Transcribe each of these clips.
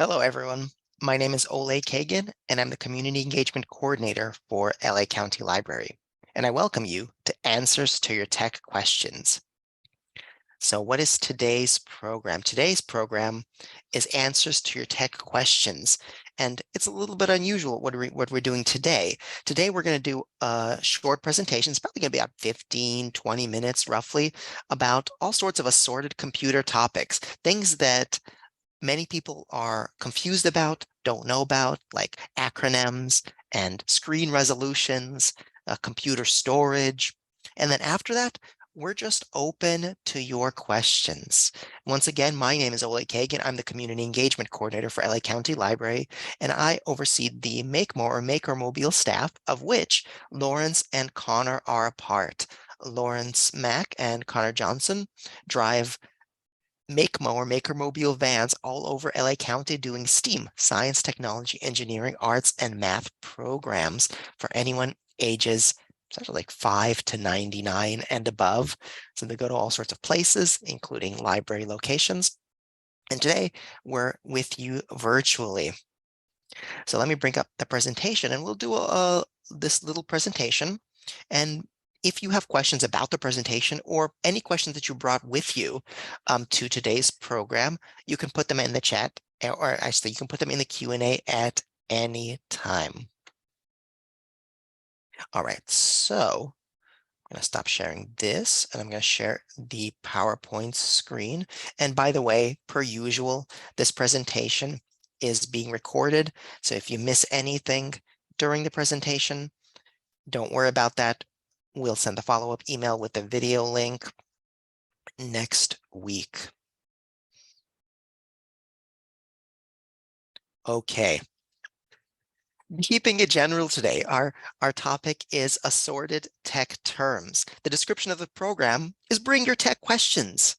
Hello, everyone. My name is Ole Kagan, and I'm the Community Engagement Coordinator for LA County Library. And I welcome you to Answers to Your Tech Questions. So what is today's program? Today's program is Answers to Your Tech Questions. And it's a little bit unusual what we're doing today. Today, we're going to do a short presentation. It's probably going to be about 15, 20 minutes roughly about all sorts of assorted computer topics, things that many people are confused about, don't know about, like acronyms and screen resolutions, computer storage. And then after that, we're just open to your questions. Once again, my name is Ole Kagan. I'm the Community Engagement Coordinator for LA County Library, and I oversee the Maker Mobile staff, of which Lawrence and Connor are a part. Lawrence Mack and Connor Johnson drive Maker Mobile vans all over LA County doing STEAM, science, technology, engineering, arts, and math programs for anyone ages essentially like 5 to 99 and above. So they go to all sorts of places, including library locations. And today we're with you virtually. So let me bring up the presentation and we'll do this little presentation. And if you have questions about the presentation or any questions that you brought with you to today's program, you can put them in the chat, or actually you can put them in the Q&A at any time. All right, so I'm going to stop sharing this and I'm going to share the PowerPoint screen. And by the way, per usual, this presentation is being recorded. So if you miss anything during the presentation, don't worry about that. We'll send a follow-up email with the video link next week. Okay. Keeping it general today, our topic is assorted tech terms. The description of the program is bring your tech questions.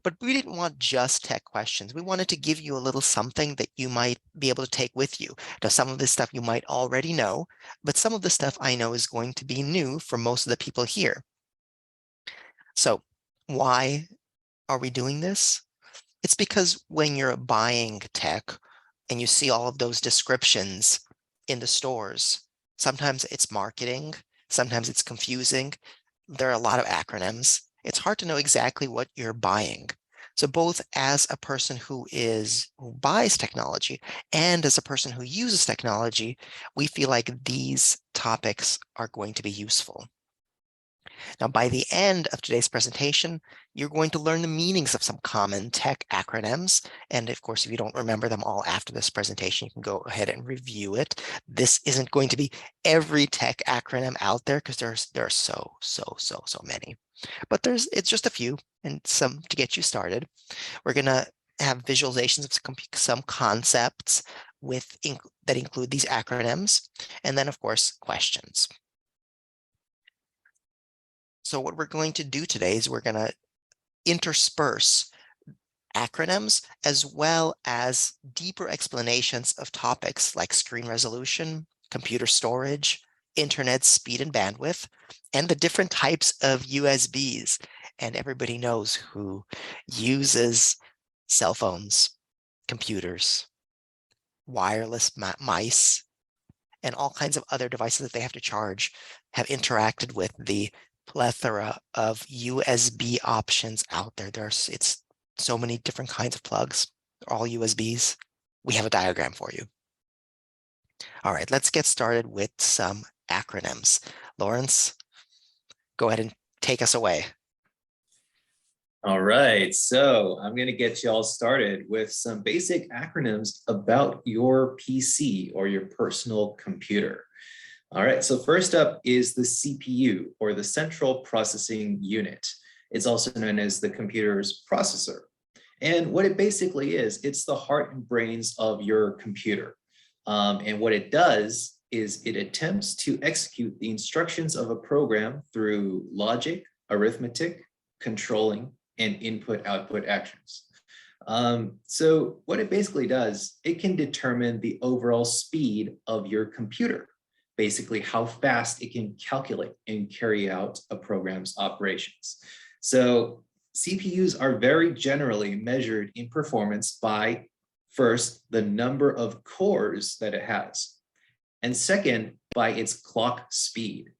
But we didn't want just tech questions. We wanted to give you a little something that you might be able to take with you. Now, some of this stuff you might already know, but some of the stuff I know is going to be new for most of the people here. So why are we doing this? It's because when you're buying tech and you see all of those descriptions in the stores, sometimes it's marketing, sometimes it's confusing. There are a lot of acronyms. It's hard to know exactly what you're buying. So both as a person who buys technology and as a person who uses technology, we feel like these topics are going to be useful. Now, by the end of today's presentation, you're going to learn the meanings of some common tech acronyms. And of course, if you don't remember them all after this presentation, you can go ahead and review it. This isn't going to be every tech acronym out there because there are so many. But it's just a few and some to get you started. We're going to have visualizations of some concepts that include these acronyms, and then of course, questions. So what we're going to do today is we're going to intersperse acronyms as well as deeper explanations of topics like screen resolution, computer storage, internet speed and bandwidth, and the different types of USBs. And everybody knows who uses cell phones, computers, wireless mice, and all kinds of other devices that they have to charge have interacted with the plethora of USB options out there. It's so many different kinds of plugs, all USBs. We have a diagram for you. All right, let's get started with some acronyms. Lawrence, go ahead and take us away. All right, so I'm going to get you all started with some basic acronyms about your PC or your personal computer. All right, so first up is the CPU, or the Central Processing Unit. It's also known as the computer's processor. And what it basically is, it's the heart and brains of your computer. And what it does is it attempts to execute the instructions of a program through logic, arithmetic, controlling, and input-output actions. So what it basically does, it can determine the overall speed of your computer, basically how fast it can calculate and carry out a program's operations. So CPUs are very generally measured in performance by First, the number of cores that it has, and second, by its clock speed.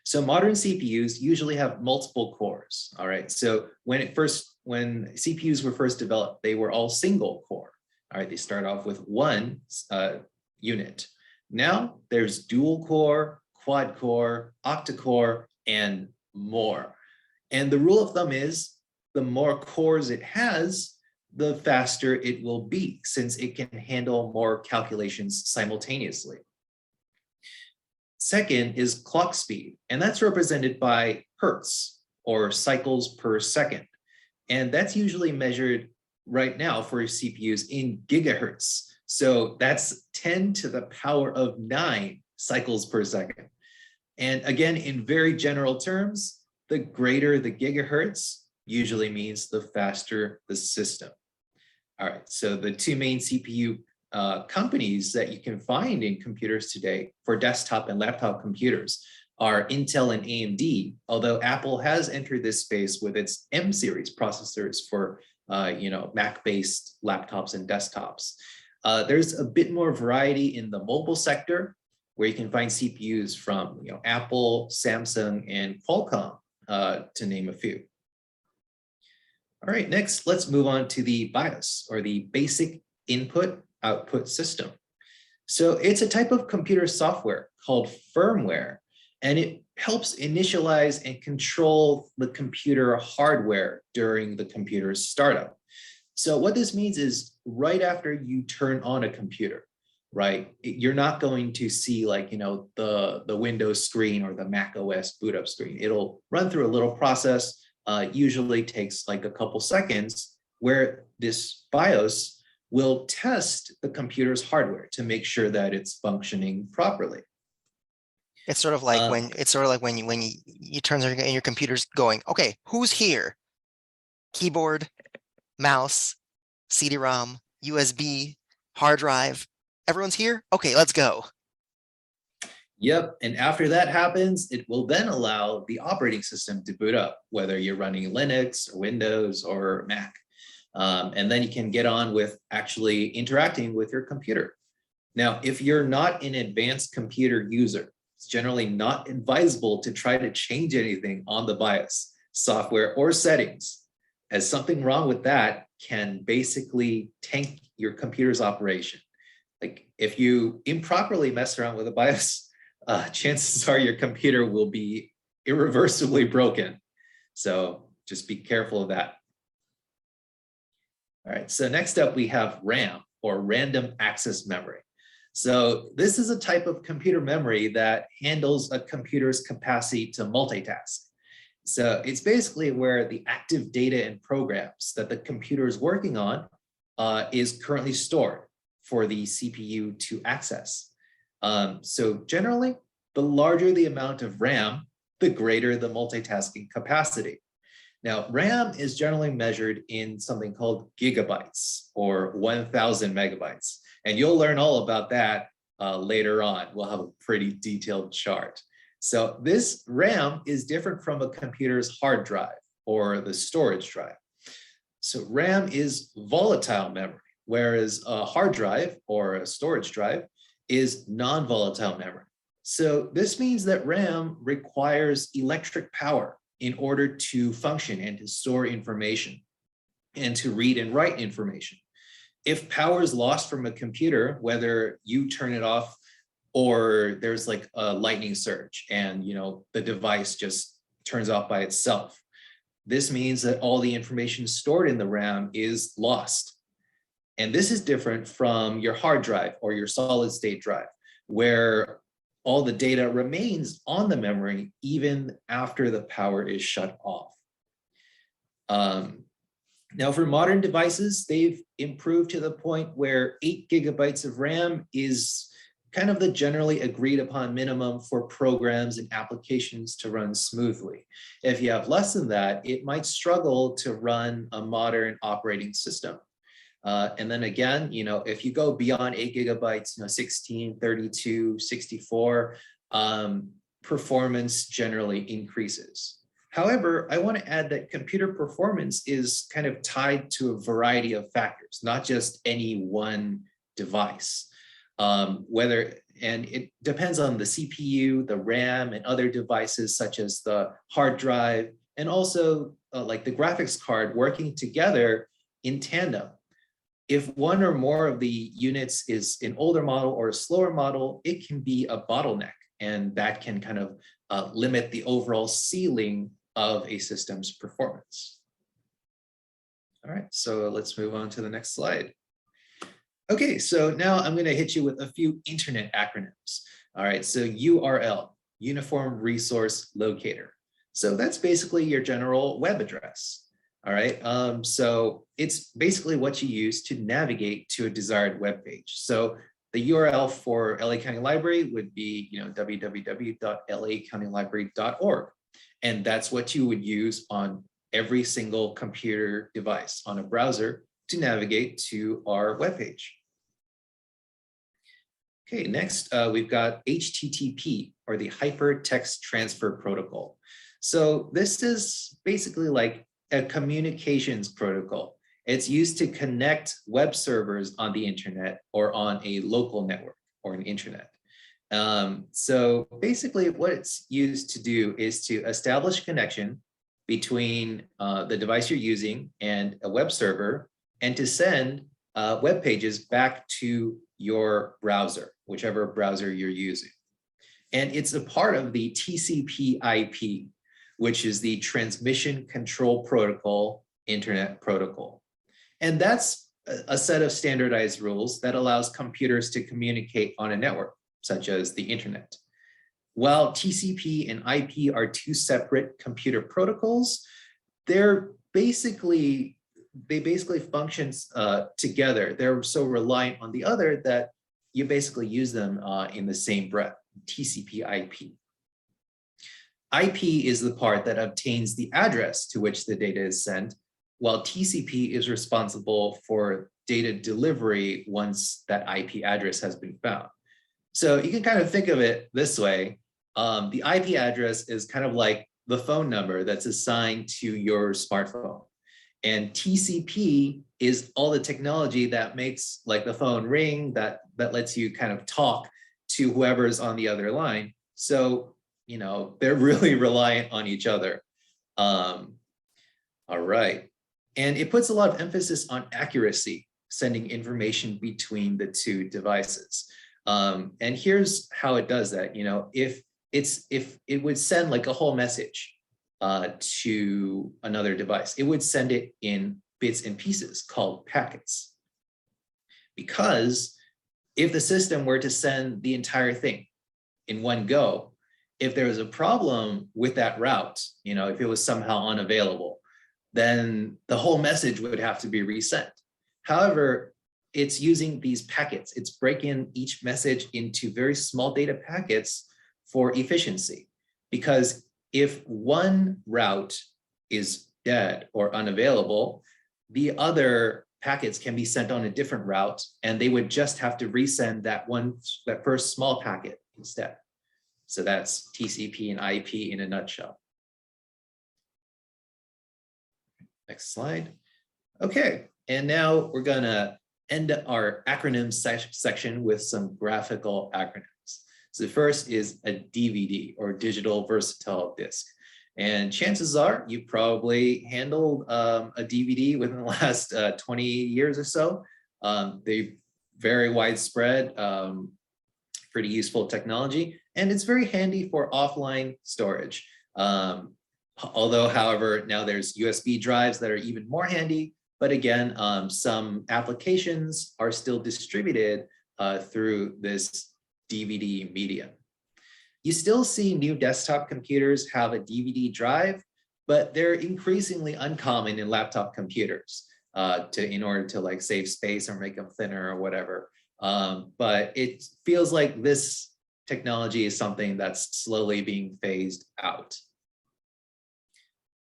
So modern CPUs usually have multiple cores. All right. So when CPUs were first developed, they were all single core. All right. They start off with one unit. Now there's dual core, quad core, octa-core, and more. And the rule of thumb is the more cores it has, the faster it will be, since it can handle more calculations simultaneously. Second is clock speed, and that's represented by hertz, or cycles per second. And that's usually measured right now for CPUs in gigahertz. So that's 10 to the power of 9 cycles per second. And again, in very general terms, the greater the gigahertz usually means the faster the system. All right, so the two main CPU companies that you can find in computers today for desktop and laptop computers are Intel and AMD, although Apple has entered this space with its M series processors for Mac-based laptops and desktops. There's a bit more variety in the mobile sector, where you can find CPUs from Apple, Samsung, and Qualcomm, to name a few. All right, next, let's move on to the BIOS, or the basic input output system. So it's a type of computer software called firmware, and it helps initialize and control the computer hardware during the computer's startup. So what this means is right after you turn on a computer, right, you're not going to see the Windows screen or the Mac OS boot up screen. It'll run through a little process, usually takes like a couple seconds, where this BIOS will test the computer's hardware to make sure that it's functioning properly. It's sort of like when you turn on and your computer's going, okay, who's here? Keyboard, mouse, CD-ROM, USB, hard drive. Everyone's here? Okay, let's go. Yep, and after that happens, it will then allow the operating system to boot up, whether you're running Linux or Windows or Mac. And then you can get on with actually interacting with your computer. Now, if you're not an advanced computer user, it's generally not advisable to try to change anything on the BIOS, software, or settings, as something wrong with that can basically tank your computer's operation. Like if you improperly mess around with a BIOS, chances are your computer will be irreversibly broken. So just be careful of that. All right, so next up we have RAM, or random access memory. So this is a type of computer memory that handles a computer's capacity to multitask. So it's basically where the active data and programs that the computer is working on is currently stored for the CPU to access. So generally, the larger the amount of RAM, the greater the multitasking capacity. Now, RAM is generally measured in something called gigabytes, or 1,000 megabytes. And you'll learn all about that later on. We'll have a pretty detailed chart. So this RAM is different from a computer's hard drive or the storage drive. So RAM is volatile memory, whereas a hard drive or a storage drive is non-volatile memory. So this means that RAM requires electric power in order to function and to store information and to read and write information. If power is lost from a computer, whether you turn it off or there's like a lightning surge and the device just turns off by itself, this means that all the information stored in the RAM is lost. And this is different from your hard drive or your solid state drive, where all the data remains on the memory even after the power is shut off. Now for modern devices, they've improved to the point where 8 gigabytes of RAM is kind of the generally agreed upon minimum for programs and applications to run smoothly. If you have less than that, it might struggle to run a modern operating system. And then again, if you go beyond 8 gigabytes, 16, 32, 64, performance generally increases. However, I want to add that computer performance is kind of tied to a variety of factors, not just any one device. And it depends on the CPU, the RAM, and other devices such as the hard drive, and also like the graphics card working together in tandem. If one or more of the units is an older model or a slower model, it can be a bottleneck, and that can kind of limit the overall ceiling of a system's performance. All right, so let's move on to the next slide. Okay, so now I'm going to hit you with a few internet acronyms. All right, so URL, Uniform Resource Locator. So that's basically your general web address. All right, so it's basically what you use to navigate to a desired web page. So the URL for LA County Library would be, www.lacountylibrary.org. And that's what you would use on every single computer device on a browser to navigate to our webpage. Okay, next we've got HTTP, or the Hypertext Transfer Protocol. So this is basically like a communications protocol. It's used to connect web servers on the internet or on a local network or an intranet. So basically what it's used to do is to establish a connection between the device you're using and a web server, and to send web pages back to your browser, whichever browser you're using. And it's a part of the TCP/IP, which is the Transmission Control Protocol Internet Protocol. And that's a set of standardized rules that allows computers to communicate on a network, such as the internet. While TCP and IP are two separate computer protocols, they basically function together. They're so reliant on the other that you basically use them in the same breath, TCP/IP. IP is the part that obtains the address to which the data is sent, while TCP is responsible for data delivery once that IP address has been found. So you can kind of think of it this way. The IP address is kind of like the phone number that's assigned to your smartphone. And TCP is all the technology that makes like the phone ring, that lets you kind of talk to whoever's on the other line. So, they're really reliant on each other. All right. And it puts a lot of emphasis on accuracy, sending information between the two devices. And here's how it does that. If it would send like a whole message to another device, it would send it in bits and pieces called packets. Because if the system were to send the entire thing in one go, if there was a problem with that route, if it was somehow unavailable, then the whole message would have to be resent. However, it's using these packets. It's breaking each message into very small data packets for efficiency. Because if one route is dead or unavailable, the other packets can be sent on a different route, and they would just have to resend that first small packet instead. So that's TCP and IP in a nutshell. Next slide. Okay, and now we're gonna end our acronyms section with some graphical acronyms. So the first is a DVD, or digital versatile disc. And chances are you probably handled a DVD within the last 20 years or so. They're very widespread, pretty useful technology, and it's very handy for offline storage. Although, however, now there's USB drives that are even more handy. But again, some applications are still distributed through this DVD medium. You still see new desktop computers have a DVD drive, but they're increasingly uncommon in laptop computers in order to like save space or make them thinner or whatever. But it feels like this technology is something that's slowly being phased out.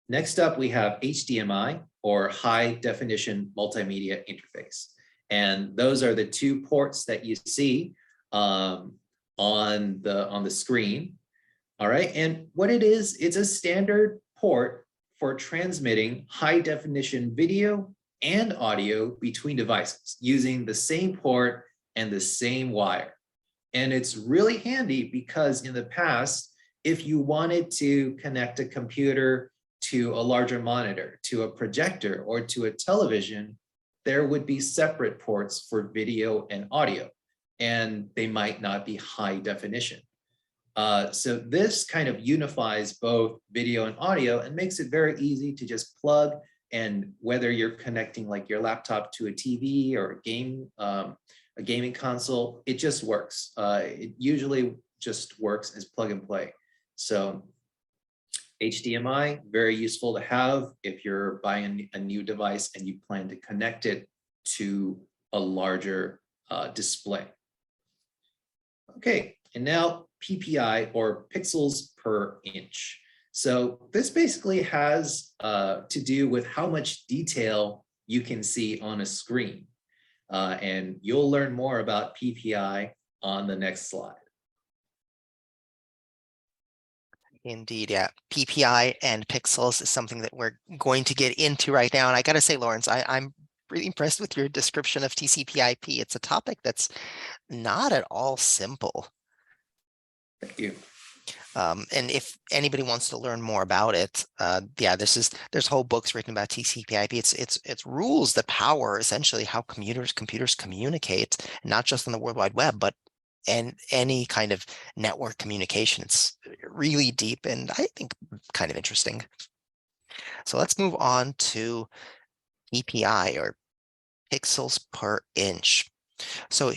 Next up, we have HDMI, or high definition multimedia interface. And those are the two ports that you see on the screen. All right, and what it is, it's a standard port for transmitting high definition video and audio between devices using the same port and the same wire. And it's really handy because in the past, if you wanted to connect a computer to a larger monitor, to a projector, or to a television, there would be separate ports for video and audio, and they might not be high definition. So this kind of unifies both video and audio and makes it very easy to just plug, and whether you're connecting like your laptop to a TV or a gaming console, it just works. It usually just works as plug and play. So HDMI, very useful to have if you're buying a new device and you plan to connect it to a larger display. Okay, and now PPI, or pixels per inch. So this basically has to do with how much detail you can see on a screen. And you'll learn more about PPI on the next slide. Indeed, yeah. PPI and pixels is something that we're going to get into right now. And I got to say, Lawrence, I'm really impressed with your description of TCP/IP. It's a topic that's not at all simple. Thank you. And if anybody wants to learn more about it, yeah, there's whole books written about TCP/IP. It's rules that power essentially how computers communicate, not just on the World Wide Web, but any kind of network communication. It's really deep and I think kind of interesting. So let's move on to PPI, or pixels per inch. So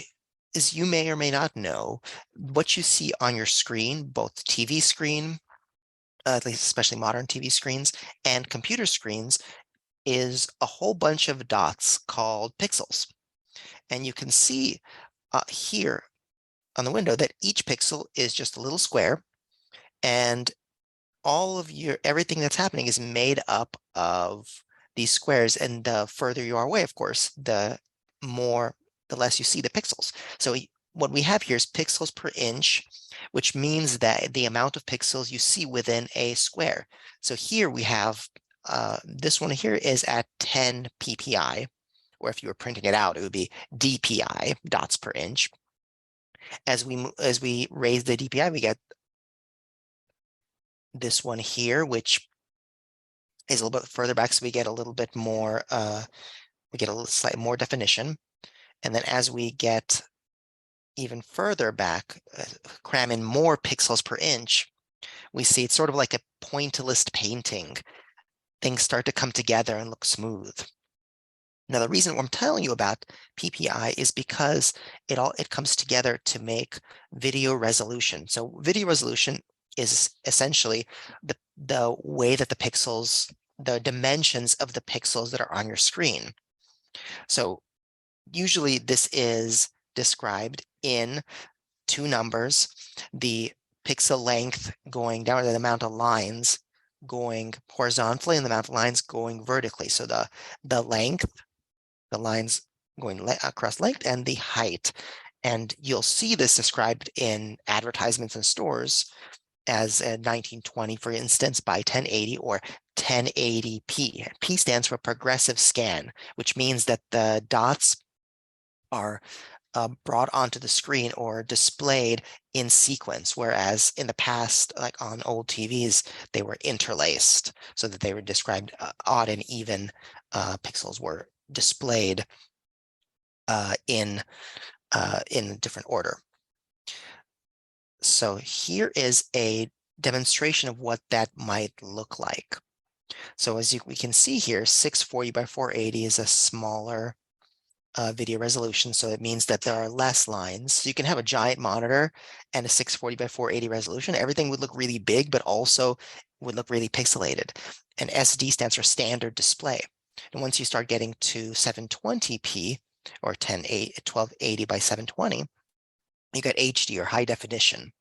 as you may or may not know, what you see on your screen, both TV screen, at least especially modern TV screens, and computer screens, is a whole bunch of dots called pixels. And you can see here on the window that each pixel is just a little square, and all of everything that's happening is made up of these squares. And the further you are away, of course, the less you see the pixels. So what we have here is pixels per inch, which means that the amount of pixels you see within a square. So here we have this one here is at 10 PPI, or if you were printing it out, it would be DPI, dots per inch. As we raise the DPI, we get this one here, which is a little bit further back, so we get a little bit more, we get a little slightly more definition. And then as we get even further back, cram in more pixels per inch, we see it's sort of like a pointillist painting. Things start to come together and look smooth. Now, the reason I'm telling you about PPI is because it comes together to make video resolution. So video resolution is essentially the way that the pixels, the dimensions of the pixels that are on your screen. So usually this is described in two numbers, the pixel length going down, the amount of lines going horizontally and the amount of lines going vertically. So the length, the lines going across length, and the height. And you'll see this described in advertisements in stores as a 1920, for instance, by 1080 or 1080p. P stands for progressive scan, which means that the dots are brought onto the screen or displayed in sequence, whereas in the past, like on old TVs, they were interlaced so that they were described odd and even pixels were displayed in different order. So here is a demonstration of what that might look like. So as we can see here, 640 by 480 is a smaller video resolution. So it means that there are less lines. So you can have a giant monitor and a 640 by 480 resolution. Everything would look really big, but also would look really pixelated. And SD stands for standard display. And once you start getting to 720p or 1280 by 720, you got HD, or high definition.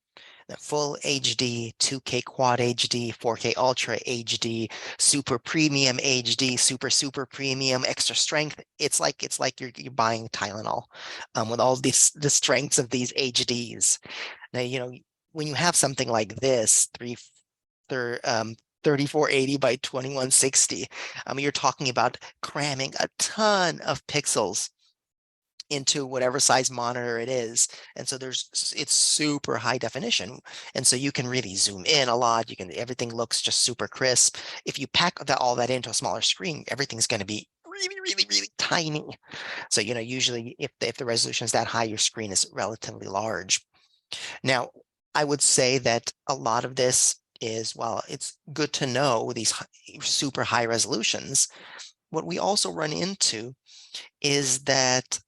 The full HD, 2K Quad HD, 4K Ultra HD, Super Premium HD, Super Premium, Extra Strength. It's like you're buying Tylenol with all the strengths of these HDs. Now, when you have something like this, 3480 by 2160. I mean, you're talking about cramming a ton of pixels into whatever size monitor it is. And so it's super high definition. And so you can really zoom in a lot. Everything looks just super crisp. If you pack all that into a smaller screen, everything's going to be really, really, really tiny. So, usually if the resolution is that high, your screen is relatively large. Now, I would say that a lot of this is, well, it's good to know these super high resolutions. What we also run into is that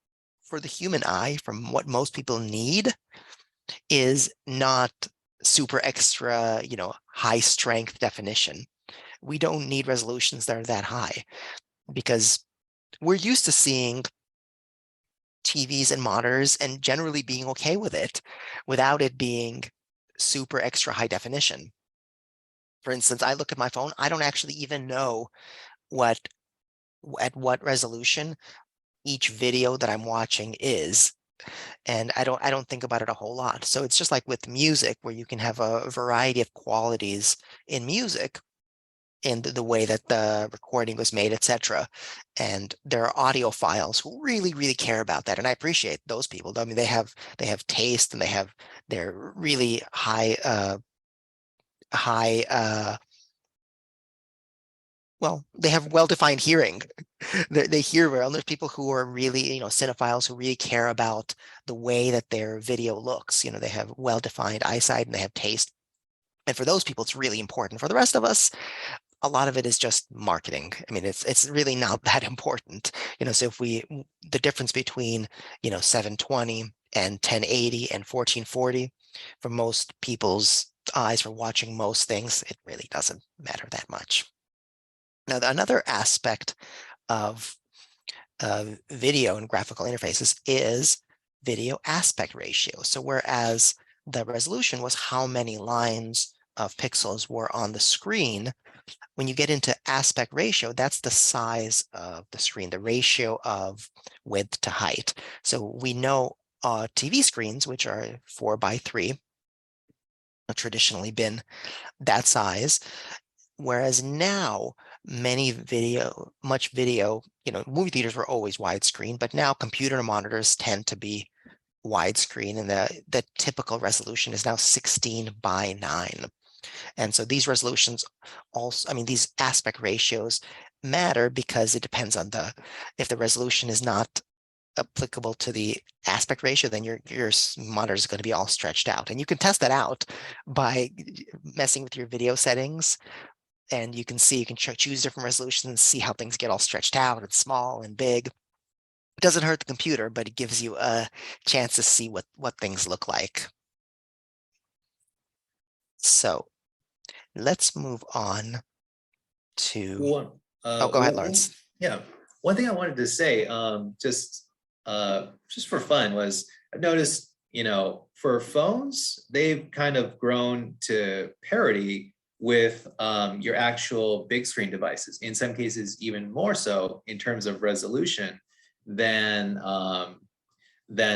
for the human eye, from what most people need, is not super extra, high strength definition. We don't need resolutions that are that high because we're used to seeing TVs and monitors and generally being okay with it without it being super extra high definition. For instance, I look at my phone, I don't actually even know what at what resolution each video that I'm watching is. And I don't think about it a whole lot. So it's just like with music, where you can have a variety of qualities in music in the way that the recording was made, etc. And there are audiophiles who really, really care about that. And I appreciate those people. I mean, they have taste and they're really high well, they have well-defined hearing. They hear well. And there's people who are really, cinephiles who really care about the way that their video looks. They have well-defined eyesight and they have taste. And for those people, it's really important. For the rest of us, a lot of it is just marketing. I mean, it's really not that important. So the difference between, 720 and 1080 and 1440, for most people's eyes for watching most things, it really doesn't matter that much. Now, another aspect of video and graphical interfaces is video aspect ratio. So whereas the resolution was how many lines of pixels were on the screen, when you get into aspect ratio, that's the size of the screen, the ratio of width to height. So we know TV screens, which are 4:3, have traditionally been that size. Whereas now, much video, movie theaters were always widescreen, but now computer monitors tend to be widescreen, and the typical resolution is now 16:9. And so these resolutions also, I mean, these aspect ratios matter because it depends on if the resolution is not applicable to the aspect ratio, then your monitor is going to be all stretched out. And you can test that out by messing with your video settings. And you can choose different resolutions and see how things get all stretched out and small and big. It doesn't hurt the computer, but it gives you a chance to see what things look like. So let's move on to, One, oh, go ahead, Lawrence. yeah, one thing I wanted to say, just for fun, was I've noticed, for phones, they've kind of grown to parity with your actual big screen devices. In some cases, even more so in terms of resolution than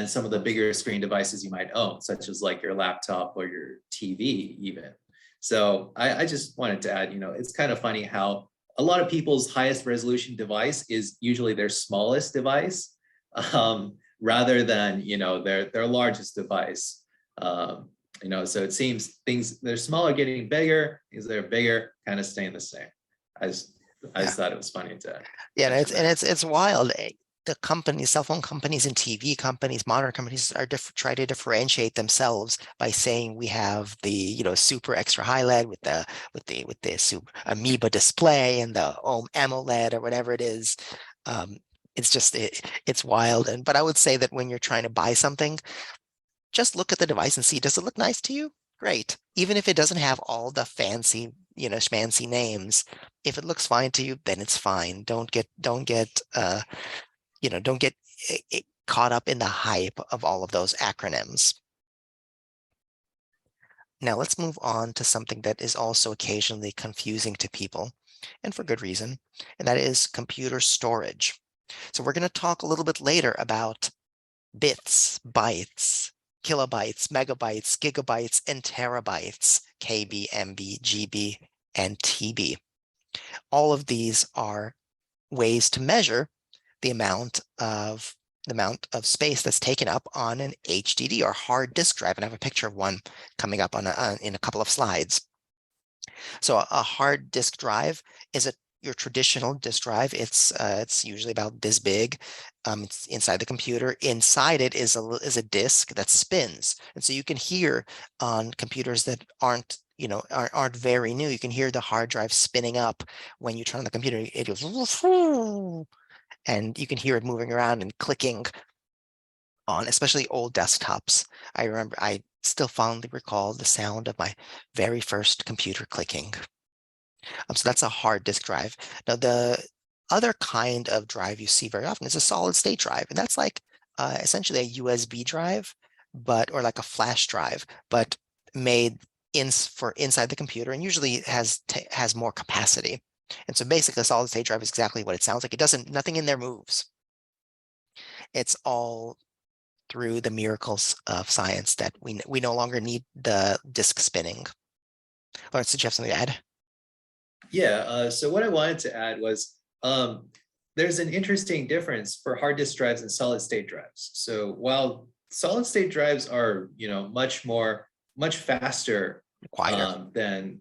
some of the bigger screen devices you might own, such as like your laptop or your TV, even. So I just wanted to add, it's kind of funny how a lot of people's highest resolution device is usually their smallest device, rather than their largest device. So it seems things they're smaller getting bigger, things that are bigger kind of staying the same. I just thought it was funny to Yeah, and mention that. it's wild. The companies, cell phone companies and TV companies, monitor companies are try to differentiate themselves by saying we have the, super extra high LED with the super amoeba display and the AMOLED or whatever it is. It's just it's wild. But I would say that when you're trying to buy something, just look at the device and see, does it look nice to you? Great. Even if it doesn't have all the fancy, schmancy names, if it looks fine to you, then it's fine. Don't get caught up in the hype of all of those acronyms. Now let's move on to something that is also occasionally confusing to people, and for good reason, and that is computer storage. So we're going to talk a little bit later about bits, bytes, kilobytes, megabytes, gigabytes, and terabytes, KB, MB, GB, and TB. All of these are ways to measure the amount of space that's taken up on an HDD or hard disk drive. And I have a picture of one coming up in a couple of slides. So a hard disk drive is your traditional disk drive. It's usually about this big. It's inside the computer. Inside it is a disk that spins, and so you can hear on computers that aren't very new. You can hear the hard drive spinning up when you turn on the computer. It goes, and you can hear it moving around and clicking on, especially old desktops. I remember I still fondly recall the sound of my very first computer clicking. So that's a hard disk drive. Now, the other kind of drive you see very often is a solid state drive, and that's like essentially a USB drive, or like a flash drive, but made for inside the computer, and usually has more capacity. And so basically, a solid state drive is exactly what it sounds like. Nothing in there moves. It's all through the miracles of science that we no longer need the disk spinning. Lawrence, did you have something to add? Yeah, so what I wanted to add was there's an interesting difference for hard disk drives and solid state drives. So while solid state drives are, much faster Quieter. than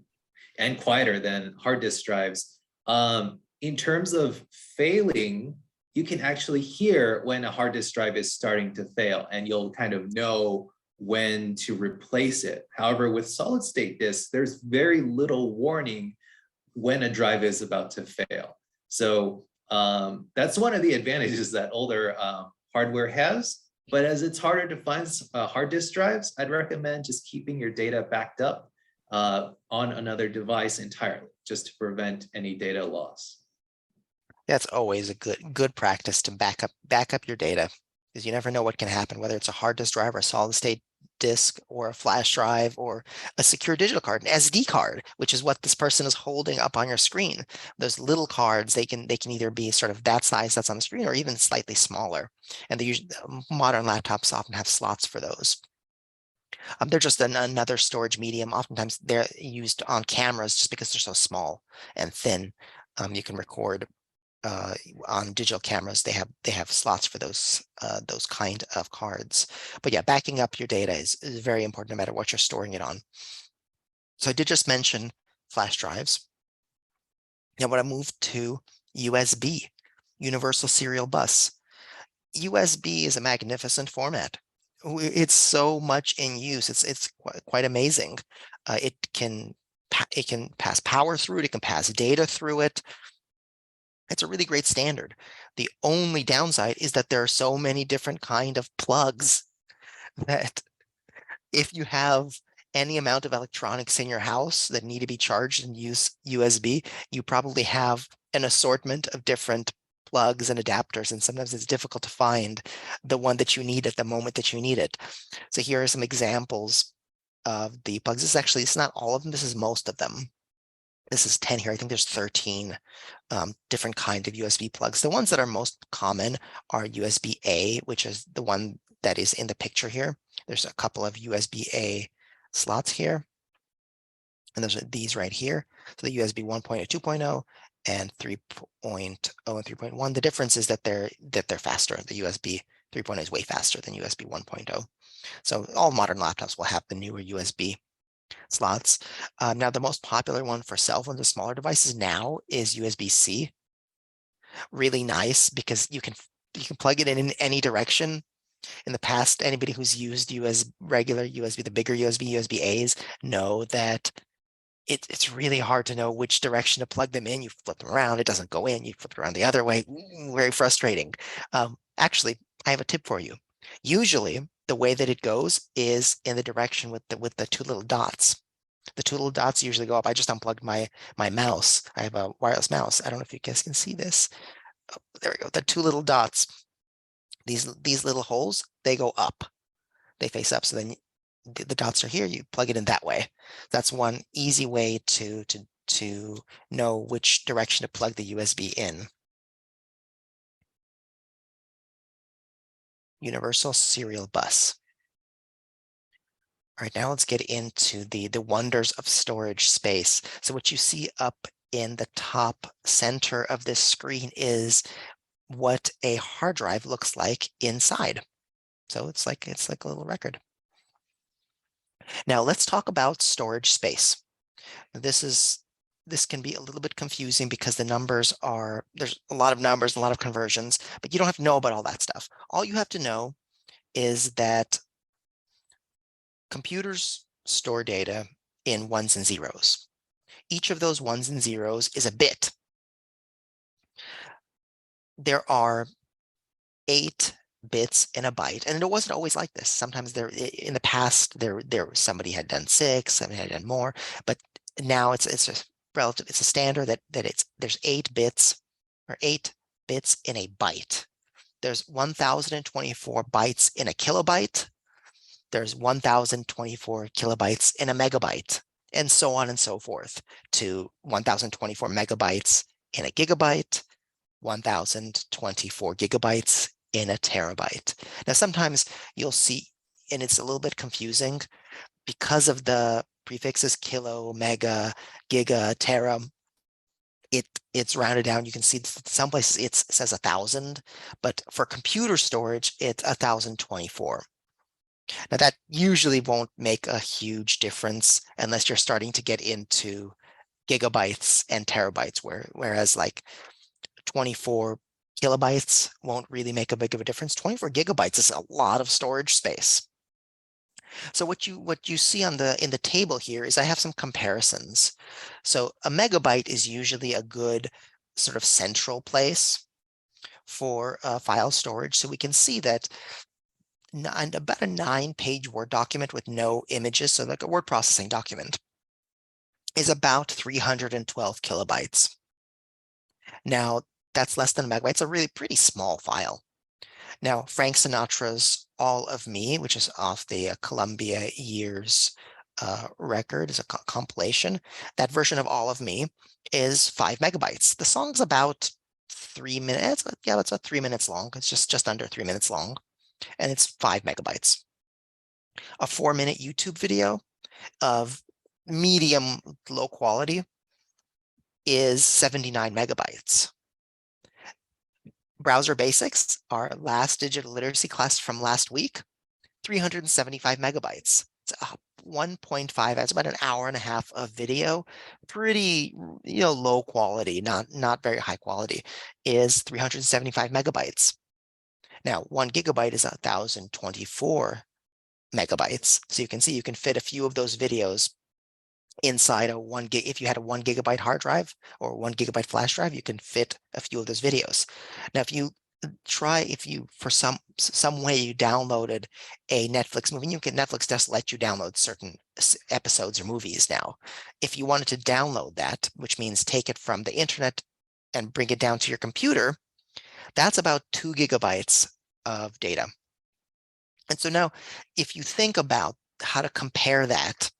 and quieter than hard disk drives, in terms of failing, you can actually hear when a hard disk drive is starting to fail, and you'll kind of know when to replace it. However, with solid state disks, there's very little warning when a drive is about to fail. So that's one of the advantages that older hardware has. But as it's harder to find hard disk drives, I'd recommend just keeping your data backed up on another device entirely, just to prevent any data loss. That's always a good practice to back up your data, because you never know what can happen, whether it's a hard disk drive or a solid state disk or a flash drive or a secure digital card, an SD card, which is what this person is holding up on your screen. Those little cards, they can either be sort of that size that's on the screen or even slightly smaller. And modern laptops often have slots for those. They're just another storage medium. Oftentimes they're used on cameras just because they're so small and thin. You can record on digital cameras. They have slots for those kind of cards. But yeah, backing up your data is very important no matter what you're storing it on. So I did just mention flash drives. Now, when I move to USB, Universal Serial Bus. USB is a magnificent format. It's so much in use. It's quite amazing. It can pass power through it. It can pass data through it. It's a really great standard. The only downside is that there are so many different kind of plugs that if you have any amount of electronics in your house that need to be charged and use USB, you probably have an assortment of different plugs and adapters, and sometimes it's difficult to find the one that you need at the moment that you need it. So here are some examples of the plugs. It's not all of them, this is most of them. This is 10 here. I think there's 13 different kind of USB plugs. The ones that are most common are USB-A, which is the one that is in the picture here. There's a couple of USB-A slots here. And those are these right here. So the USB 1.0, 2.0, and 3.0 and 3.1. The difference is that they're faster. The USB 3.0 is way faster than USB 1.0. So all modern laptops will have the newer USB slots. Now, the most popular one for cell phones and smaller devices now is USB-C. Really nice because you can plug it in any direction. In the past, anybody who's used regular USB, the bigger USB-As, know that it's really hard to know which direction to plug them in. You flip them around, it doesn't go in. You flip it around the other way. Very frustrating. Actually, I have a tip for you. Usually, the way that it goes is in the direction with the two little dots. The two little dots usually go up. I just unplugged my mouse. I have a wireless mouse. I don't know if you guys can see this. Oh, there we go. The two little dots. These little holes, they go up. They face up. So then the dots are here. You plug it in that way. That's one easy way to know which direction to plug the USB in. Universal Serial Bus. All right, now let's get into the wonders of storage space. So what you see up in the top center of this screen is what a hard drive looks like inside. So it's like a little record. Now let's talk about storage space. This can be a little bit confusing because there's a lot of numbers, a lot of conversions, but you don't have to know about all that stuff. All you have to know is that computers store data in ones and zeros. Each of those ones and zeros is a bit. There are 8 bits in a byte, and it wasn't always like this. Sometimes in the past somebody had done 6, somebody had done more, but now it's just relative. It's a standard that there's 8 bits or 8 bits in a byte. There's 1024 bytes in a kilobyte. There's 1024 kilobytes in a megabyte, and so on and so forth to 1024 megabytes in a gigabyte, 1024 gigabytes in a terabyte. Now, sometimes you'll see, and it's a little bit confusing because of the prefixes kilo, mega, giga, tera. It's rounded down. You can see some places it says 1,000, but for computer storage, it's 1024. Now, that usually won't make a huge difference unless you're starting to get into gigabytes and terabytes, whereas like 24 kilobytes won't really make a big of a difference. 24 gigabytes is a lot of storage space. So what you see in the table here is I have some comparisons. So a megabyte is usually a good sort of central place for file storage. So we can see that about a 9-page Word document with no images, so like a word processing document, is about 312 kilobytes. Now, that's less than a megabyte. It's a really pretty small file. Now, Frank Sinatra's All of Me, which is off the Columbia Years record, is a compilation. That version of All of Me is 5 megabytes. The song's about 3 minutes. Yeah, it's about 3 minutes long. It's just under 3 minutes long, and it's 5 megabytes. A 4-minute YouTube video of medium low quality is 79 megabytes. Browser basics, our last digital literacy class from last week, 375 megabytes. It's 1.5, that's about an hour and a half of video. Pretty, low quality, not very high quality, is 375 megabytes. Now, 1 gigabyte is 1,024 megabytes. So you can see you can fit a few of those videos inside a 1 gig. If you had a 1 gigabyte hard drive or 1 gigabyte flash drive, you can fit a few of those videos. Now, if you for some way you downloaded a Netflix movie, Netflix does let you download certain episodes or movies now. If you wanted to download that, which means take it from the internet and bring it down to your computer, that's about 2 gigabytes of data. And so now, if you think about how to compare that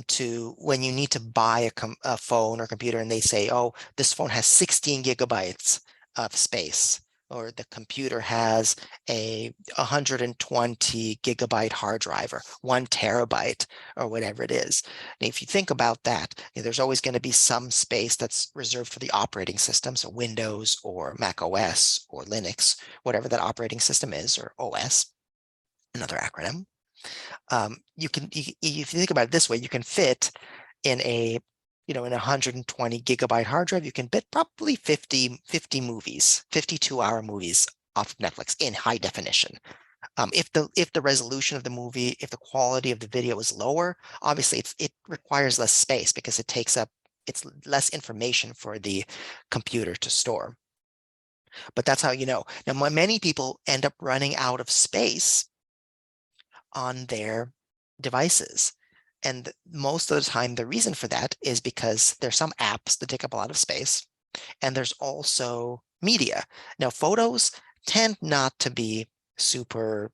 to when you need to buy a phone or computer and they say, oh, this phone has 16 gigabytes of space, or the computer has a 120 gigabyte hard drive or 1 terabyte or whatever it is. And if you think about that, there's always going to be some space that's reserved for the operating system, so Windows or Mac OS or Linux, whatever that operating system is, or OS, another acronym. If you think about it this way, you can fit in a 120 gigabyte hard drive, you can fit probably 50 movies, 52-hour movies off of Netflix in high definition. If the resolution of the movie, if the quality of the video is lower, obviously it requires less space because it's less information for the computer to store. But that's how you know. Now, many people end up running out of space on their devices. And most of the time, the reason for that is because there's some apps that take up a lot of space, and there's also media. Now, photos tend not to be super,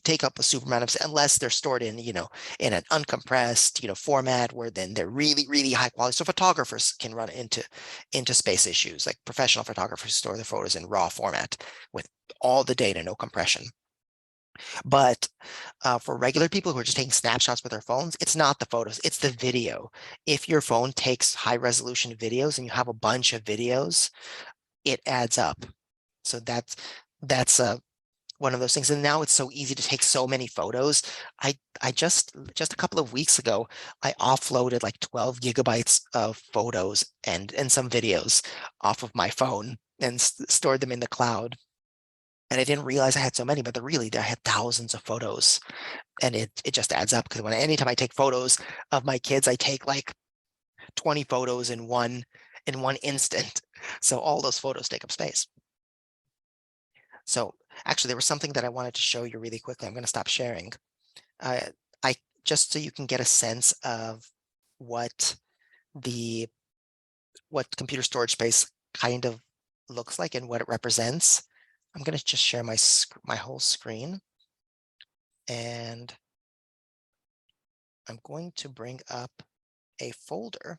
take up a super amount of, unless they're stored in an uncompressed, format where then they're really, really high quality. So photographers can run into space issues, like professional photographers store their photos in raw format with all the data, no compression. But for regular people who are just taking snapshots with their phones, it's not the photos, it's the video. If your phone takes high resolution videos and you have a bunch of videos, it adds up. So that's one of those things. And now it's so easy to take so many photos. I just a couple of weeks ago, I offloaded like 12 gigabytes of photos and some videos off of my phone and stored them in the cloud. And I didn't realize I had so many, but really I had thousands of photos, and it just adds up because anytime I take photos of my kids, I take like 20 photos in one instant. So all those photos take up space. So actually, there was something that I wanted to show you really quickly. I'm going to stop sharing. Uh, I just so you can get a sense of what the what computer storage space kind of looks like and what it represents. I'm going to just share my whole screen, and I'm going to bring up a folder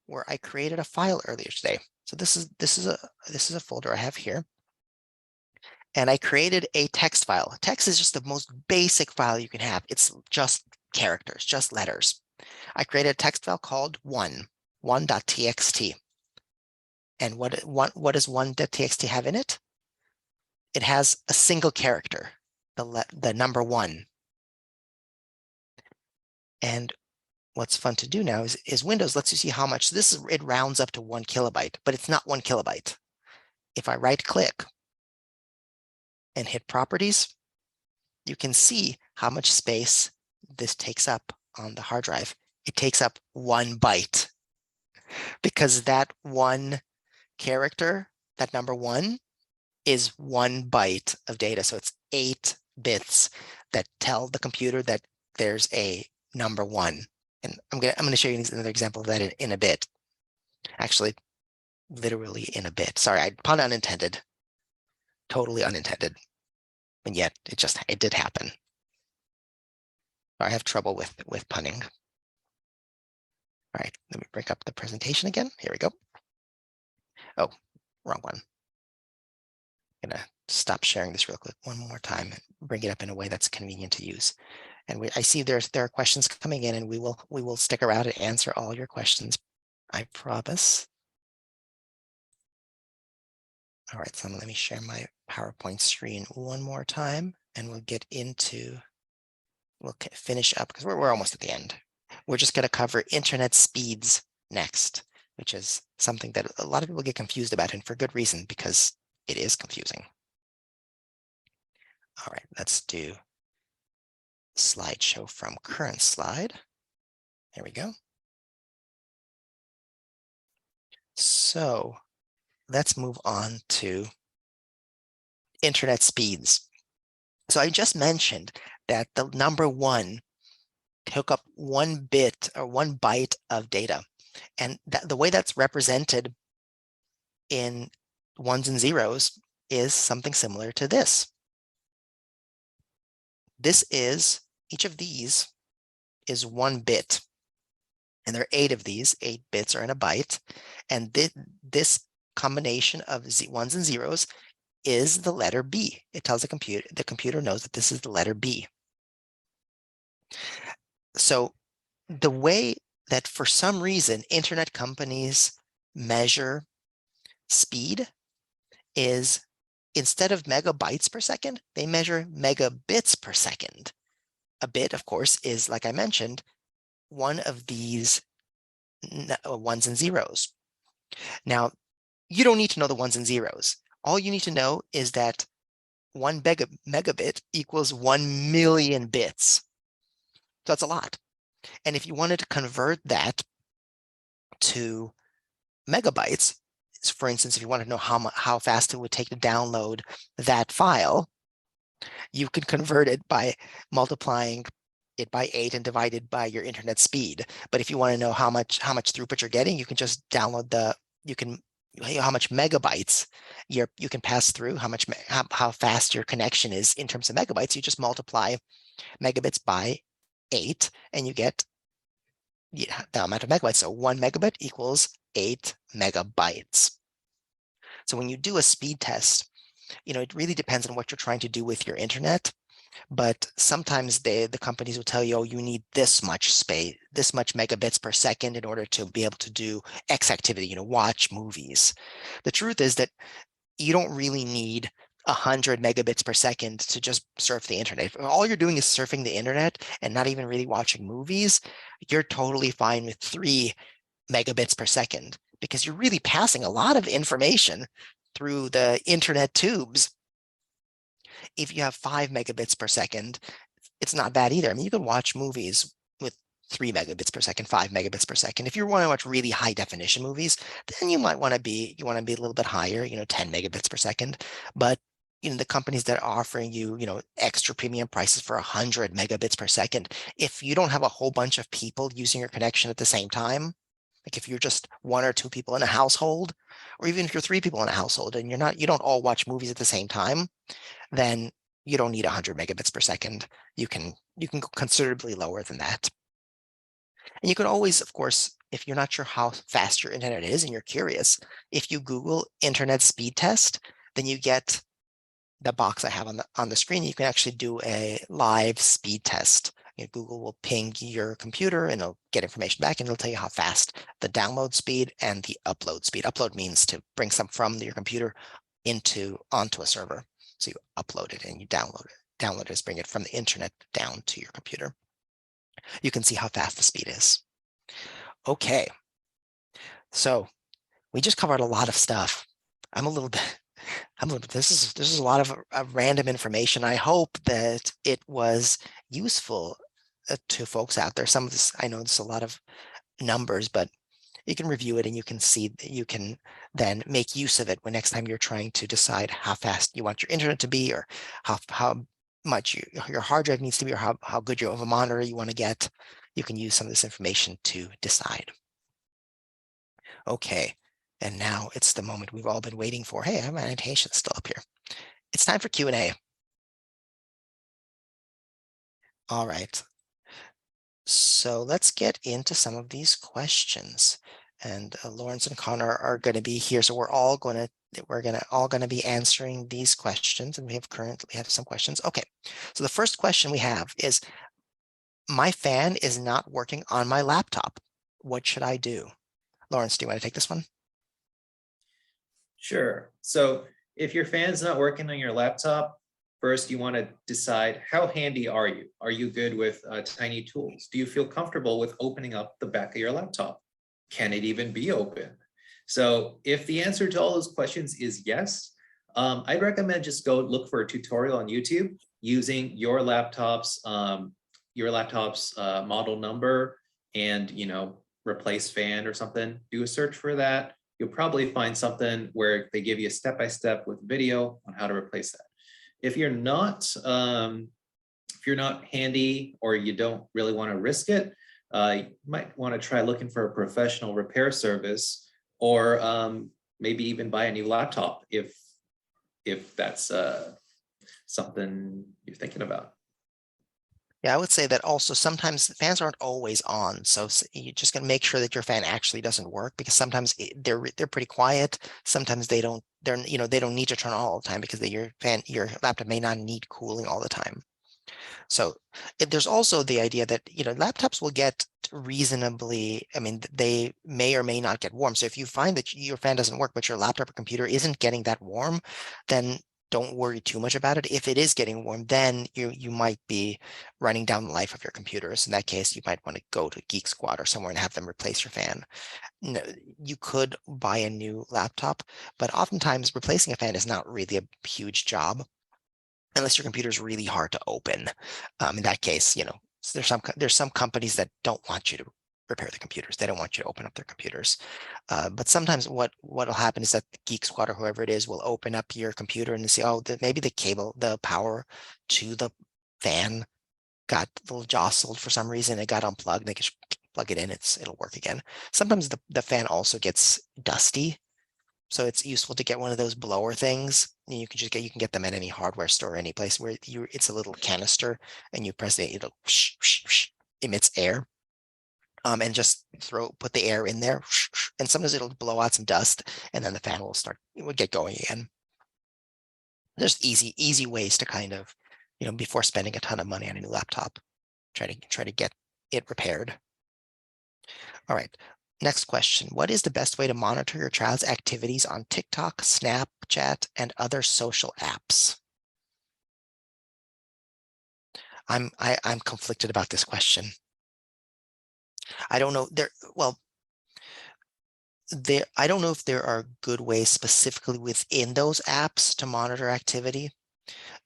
where I created a file earlier today. So this is a folder I have here, and I created a text file. Text is just the most basic file you can have. It's just characters, just letters. I created a text file called one.txt. And what does one.txt have in it? It has a single character, the number one. And what's fun to do now is Windows lets you see how much it rounds up to 1 kilobyte, but it's not 1 kilobyte. If I right click and hit properties, you can see how much space this takes up on the hard drive. It takes up 1 byte because that one character, that number one, is 1 byte of data. So it's 8 bits that tell the computer that there's a number one. And I'm gonna show you another example of that in a bit. Actually, literally in a bit. Sorry, pun unintended. Totally unintended. And yet it did happen. I have trouble with punning. All right, let me bring up the presentation again. Here we go. Oh, wrong one. I'm gonna stop sharing this real quick one more time and bring it up in a way that's convenient to use. And I see there are questions coming in, and we will stick around and answer all your questions. I promise. All right, so let me share my PowerPoint screen one more time, and we'll finish up because we're almost at the end. We're just going to cover internet speeds next, which is something that a lot of people get confused about, and for good reason, because it is confusing. All right, let's do slideshow from current slide. There we go. So let's move on to internet speeds. So I just mentioned that the number one took up 1 bit or 1 byte of data. And the way that's represented in ones and zeros is something similar to this. Each of these is 1 bit. And there are 8 of these, 8 bits are in a byte. And this combination of ones and zeros is the letter B. It tells the computer knows that this is the letter B. So the way that for some reason internet companies measure speed is instead of megabytes per second, they measure megabits per second. A bit, of course, is, like I mentioned, one of these ones and zeros. Now, you don't need to know the ones and zeros. All you need to know is that 1 megabit equals 1 million bits. So that's a lot. And if you wanted to convert that to megabytes, for instance, if you want to know how fast it would take to download that file, you can convert it by multiplying it by 8 and divide it by your internet speed. But if you want to know how much throughput you're getting, you can just download how much megabytes you can pass through, how fast your connection is in terms of megabytes. You just multiply megabits by 8 and you get the amount of megabytes. So 1 megabit equals 8 megabytes. So when you do a speed test, it really depends on what you're trying to do with your internet. But sometimes the companies will tell you, oh, you need this much space, this much megabits per second in order to be able to do X activity, watch movies. The truth is that you don't really need 100 megabits per second to just surf the internet. If all you're doing is surfing the internet and not even really watching movies, you're totally fine with 3 megabits per second because you're really passing a lot of information through the internet tubes. If you have 5 megabits per second, it's not bad either. I mean, you can watch movies with 3 megabits per second, 5 megabits per second. If you want to watch really high definition movies, then you want to be a little bit higher, 10 megabits per second. But the companies that are offering you, extra premium prices for 100 megabits per second, if you don't have a whole bunch of people using your connection at the same time, like if you're just 1 or 2 people in a household, or even if you're 3 people in a household and you don't all watch movies at the same time, then you don't need 100 megabits per second. You can go considerably lower than that. And you can always, of course, if you're not sure how fast your internet is and you're curious, if you Google internet speed test, then you get the box I have on the screen. You can actually do a live speed test. Google will ping your computer and it'll get information back and it'll tell you how fast the download speed and the upload speed. Upload means to bring some from your computer onto a server. So you upload it and you download it. Download is bring it from the internet down to your computer. You can see how fast the speed is. Okay, so we just covered a lot of stuff. I'm a little bit, this is a lot of random information. I hope that it was useful to folks out there. Some of this, I know it's a lot of numbers, but you can review it and you can see that you can then make use of it when next time you're trying to decide how fast you want your internet to be, or how much your hard drive needs to be, or how good of a monitor you want to get. You can use some of this information to decide. Okay, and now it's the moment we've all been waiting for. Hey, my annotation's still up here. It's time for Q&A. All right. So let's get into some of these questions. And Lawrence and Connor are going to be here. So we're all going to be answering these questions. And we have some questions. Okay. So the first question we have is, my fan is not working on my laptop. What should I do? Lawrence, do you want to take this one? Sure. So if your fan's not working on your laptop, first you want to decide, how handy are you? Are you good with tiny tools? Do you feel comfortable with opening up the back of your laptop? Can it even be open? So if the answer to all those questions is yes, I'd recommend just go look for a tutorial on YouTube using your laptop's model number and replace fan or something. Do a search for that. You'll probably find something where they give you a step-by-step with video on how to replace that. If you're not handy or you don't really want to risk it, you might want to try looking for a professional repair service, or maybe even buy a new laptop if that's something you're thinking about. Yeah, I would say that also sometimes fans aren't always on. So you're just going to make sure that your fan actually doesn't work, because sometimes they're pretty quiet. Sometimes they don't need to turn on all the time because your laptop may not need cooling all the time. So there's also the idea that, laptops will get reasonably, I mean, they may or may not get warm. So if you find that your fan doesn't work, but your laptop or computer isn't getting that warm, then don't worry too much about it. If it is getting warm, then you might be running down the life of your computers. In that case, you might want to go to Geek Squad or somewhere and have them replace your fan. No, you could buy a new laptop, but oftentimes replacing a fan is not really a huge job unless your computer is really hard to open. In that case, there's some companies that don't want you to repair the computers. They don't want you to open up their computers. But sometimes what'll happen is that the Geek Squad or whoever it is will open up your computer and see, oh, maybe the power to the fan got a little jostled for some reason. It got unplugged. They can plug it in. It'll work again. Sometimes the fan also gets dusty, so it's useful to get one of those blower things. You can get them at any hardware store, any place where it's a little canister and you press it, it'll emits air. And just put the air in there, and sometimes it'll blow out some dust, and then the fan will get going again. There's easy ways to kind of before spending a ton of money on a new laptop. Try to get it repaired. All right. Next question. What is the best way to monitor your child's activities on TikTok, Snapchat, and other social apps? I'm conflicted about this question. I don't know I don't know if there are good ways specifically within those apps to monitor activity.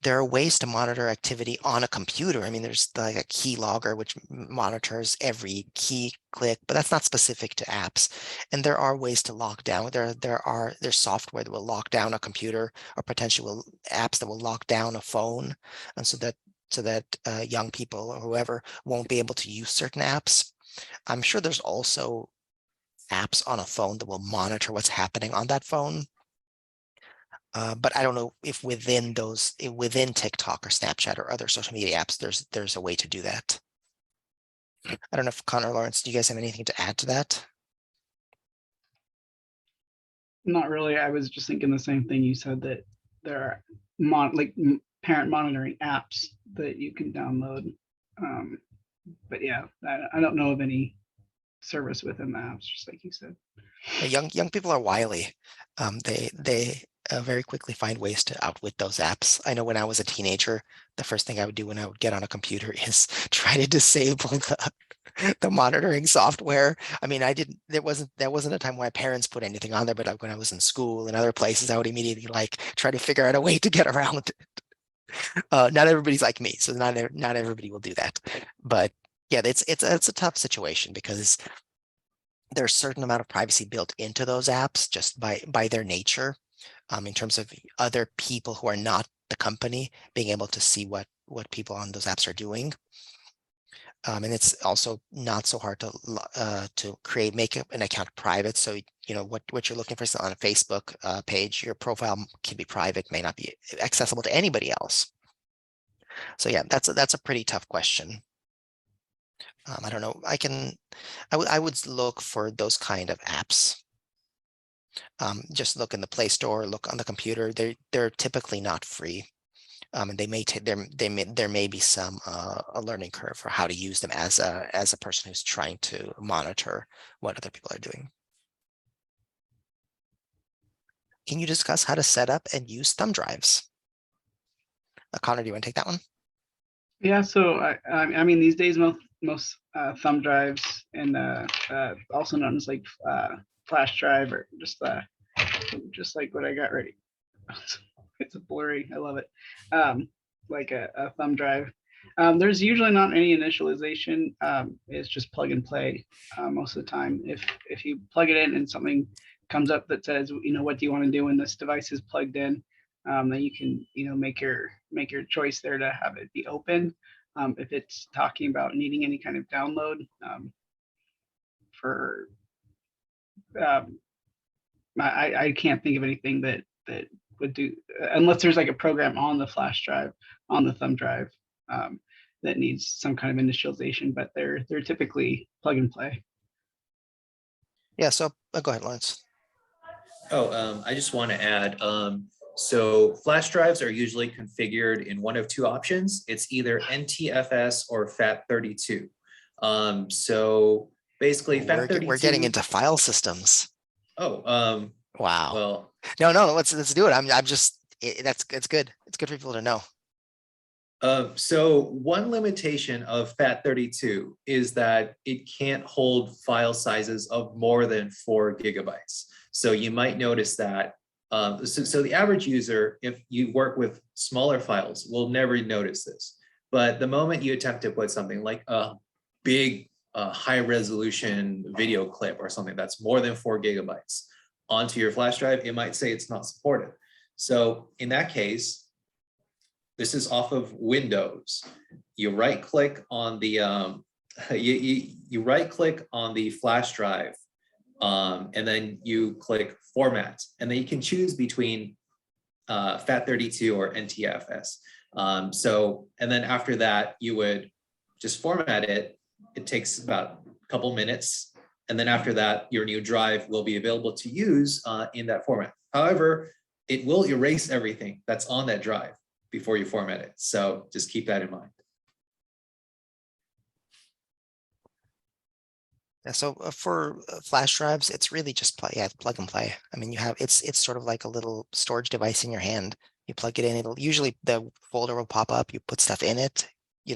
There are ways to monitor activity on a computer. I mean, there's like a key logger which monitors every key click, but that's not specific to apps. And there are ways to lock down. There's software that will lock down a computer, or potential apps that will lock down a phone, and so that young people or whoever won't be able to use certain apps. I'm sure there's also apps on a phone that will monitor what's happening on that phone. But I don't know if within TikTok or Snapchat or other social media apps, there's a way to do that. I don't know if Connor, Lawrence, do you guys have anything to add to that? Not really. I was just thinking the same thing. You said that there are parent monitoring apps that you can download. But yeah, I don't know of any service within the apps, just like you said. Young people are wily. They very quickly find ways to outwit those apps. I know when I was a teenager, the first thing I would do when I would get on a computer is try to disable the monitoring software. I mean, there wasn't a time when my parents put anything on there, but when I was in school and other places, I would immediately like try to figure out a way to get around it. Not everybody's like me, so not everybody will do that. But yeah, it's a tough situation because there's a certain amount of privacy built into those apps just by their nature, in terms of other people who are not the company being able to see what people on those apps are doing. And it's also not so hard to make an account private. So what you're looking for on a Facebook page, your profile can be private, may not be accessible to anybody else. So yeah, that's a pretty tough question. I don't know. I would look for those kind of apps. Just look in the Play Store, look on the computer. They're typically not free, and they may take there may be some a learning curve for how to use them as a person who's trying to monitor what other people are doing. Can you discuss how to set up and use thumb drives? Connor, do you want to take that one? Yeah, so I mean these days most thumb drives and also known as like flash drive or just like what I got ready. It's a blurry. I love it. Like a thumb drive. There's usually not any initialization. It's just plug and play most of the time. If you plug it in and something comes up that says, what do you want to do when this device is plugged in, then you can make your choice there to have it be open. If it's talking about needing any kind of download for I can't think of anything that would do, unless there's like a program on the flash drive, on the thumb drive, that needs some kind of initialization, but they're typically plug and play. Yeah, so go ahead, Lawrence. I just want to add, so flash drives are usually configured in one of two options. It's either NTFS or FAT32. So basically FAT32. We're getting into file systems. Oh, wow. Well, no, let's do it. I'm just, it's good. It's good for people to know. So one limitation of FAT32 is that it can't hold file sizes of more than 4 gigabytes. So you might notice that. So the average user, if you work with smaller files, will never notice this. But the moment you attempt to put something like a big high resolution video clip or something that's more than 4 gigabytes onto your flash drive, it might say it's not supported. So in that case, this is off of Windows. You right click on the you right click on the flash drive, and then you click format, and then you can choose between FAT32 or NTFS. And then after that, you would just format it. It takes about a couple minutes, and then after that, your new drive will be available to use in that format. However, it will erase everything that's on that drive. before you format it. So just keep that in mind. Yeah, so for flash drives, it's really just plug and play. I mean, it's sort of like a little storage device in your hand. You plug it in, it'll usually the folder will pop up, you put stuff in it, you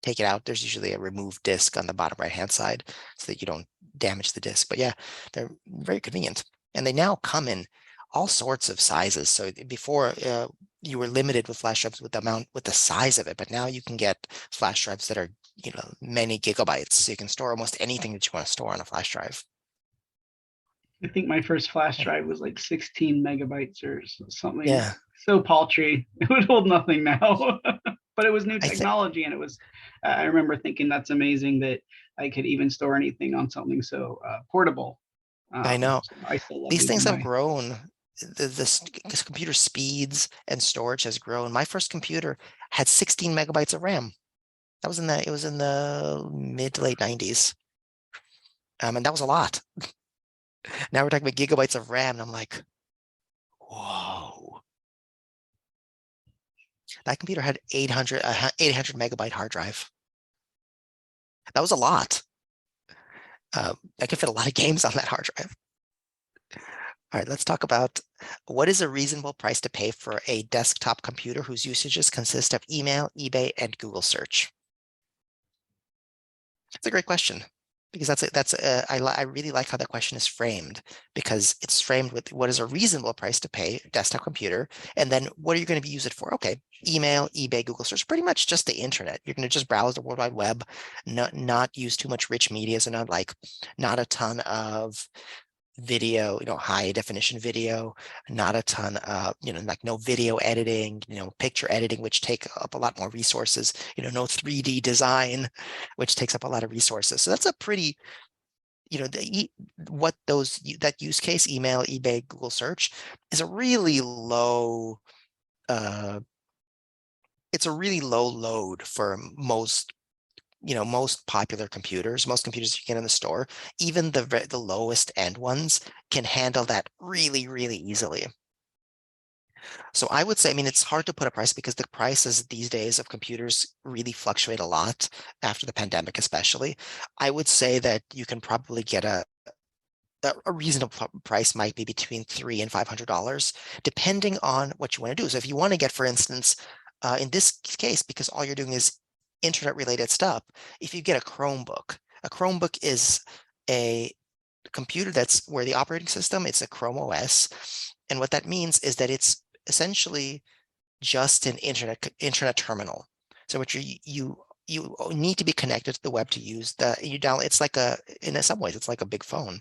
take it out. There's usually a remove disk on the bottom right-hand side so that you don't damage the disk. But yeah, they're very convenient. And they now come in all sorts of sizes. So before you were limited with flash drives with the size of it, but now you can get flash drives that are, many gigabytes. So you can store almost anything that you want to store on a flash drive. I think my first flash drive was like 16 megabytes or something. Yeah. So paltry. It would hold nothing now. But it was new I think technology, and it was. I remember thinking that's amazing that I could even store anything on something so portable. I know So I still love these using things have my. grown. This computer speeds and storage has grown. My first computer had 16 megabytes of RAM. That was it was in the mid to late 90s. And that was a lot. Now we're talking about gigabytes of RAM, and I'm like, whoa. That computer had 800 megabyte hard drive. That was a lot. I could fit a lot of games on that hard drive. All right, let's talk about what is a reasonable price to pay for a desktop computer whose usages consist of email, eBay, and Google search. That's a great question because I really like how that question is framed, because it's framed with what is a reasonable price to pay desktop computer, and then what are you going to use it for? Okay, email, eBay, Google search, pretty much just the internet. You're going to just browse the World Wide Web, not use too much rich media, so not a ton of video, high definition video, not a ton of, like no video editing, picture editing, which take up a lot more resources, no 3D design, which takes up a lot of resources. So that's a pretty, that use case, email, eBay, Google search, is a really low, it's a really low load for most popular computers, most computers you get in the store. Even the lowest end ones can handle that really, really easily. So I would say, I mean, it's hard to put a price because the prices these days of computers really fluctuate a lot after the pandemic, especially. I would say that you can probably get a reasonable price might be between $300 and $500, depending on what you want to do. So if you want to get, for instance, in this case, because all you're doing is internet related stuff, if you get a Chromebook is a computer that's where the operating system, it's a Chrome OS. And what that means is that it's essentially just an internet terminal. So what you need to be connected to the web to use it's like in some ways, it's like a big phone,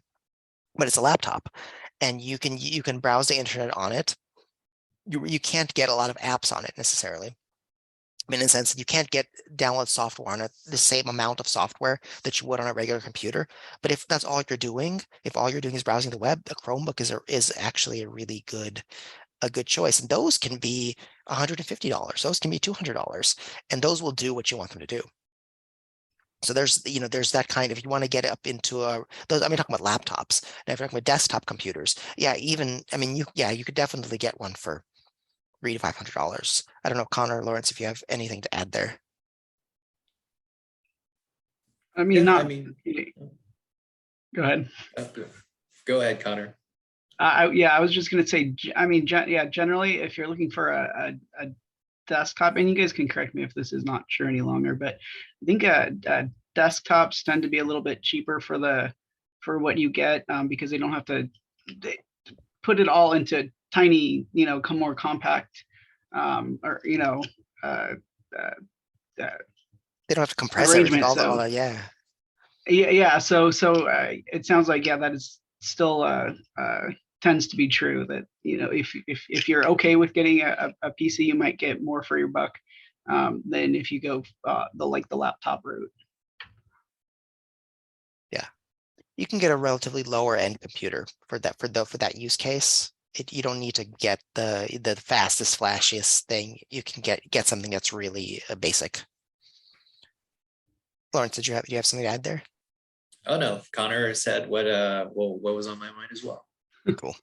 but it's a laptop, and you can browse the internet on it. You can't get a lot of apps on it necessarily. I mean, in a sense, you can't download software on it, the same amount of software that you would on a regular computer. But if that's all you're doing, if all you're doing is browsing the web, a Chromebook is actually a really good choice. And those can be $150. Those can be $200, and those will do what you want them to do. So there's that kind of, if you want to get up into those, I mean, talking about laptops. Now, if you're talking about desktop computers, yeah, I mean, you could definitely get one for $300 to $500. I don't know, Connor, Lawrence, if you have anything to add there. I mean, Yeah, not. Go ahead. Go ahead, Connor. I was just going to say, I mean, generally, if you're looking for a desktop, and you guys can correct me if this is not true any longer, but I think desktops tend to be a little bit cheaper for what you get, because they don't have to put it all into tiny, more compact, or They don't have to compress everything, arrangement. all that, yeah. Yeah. So it sounds like, that is still tends to be true, that if you're okay with getting a PC, you might get more for your buck than if you go the laptop route. Yeah, you can get a relatively lower end computer for that use case. You don't need to get the fastest, flashiest thing. You can get something that's really basic. Lawrence, do you have something to add there? Oh no, Connor said what was on my mind as well. Cool.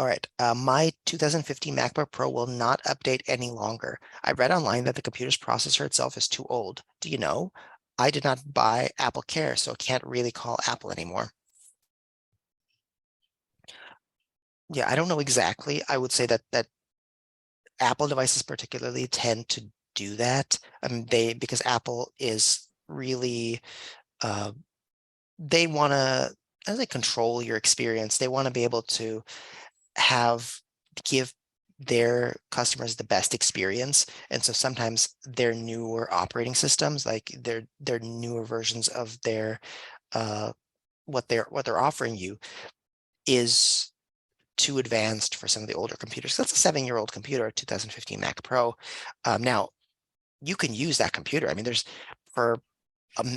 All right, my 2015 MacBook Pro will not update any longer. I read online that the computer's processor itself is too old. Do you know? I did not buy Apple Care, so can't really call Apple anymore. Yeah, I don't know exactly. I would say that Apple devices particularly tend to do that. Because Apple is really they want to, as they control your experience, they want to be able to have give their customers the best experience. And so sometimes their newer operating systems, like their newer versions of their what they're offering you is too advanced for some of the older computers. That's a 7-year-old computer, a 2015 Mac Pro. Now you can use that computer. I mean, there's for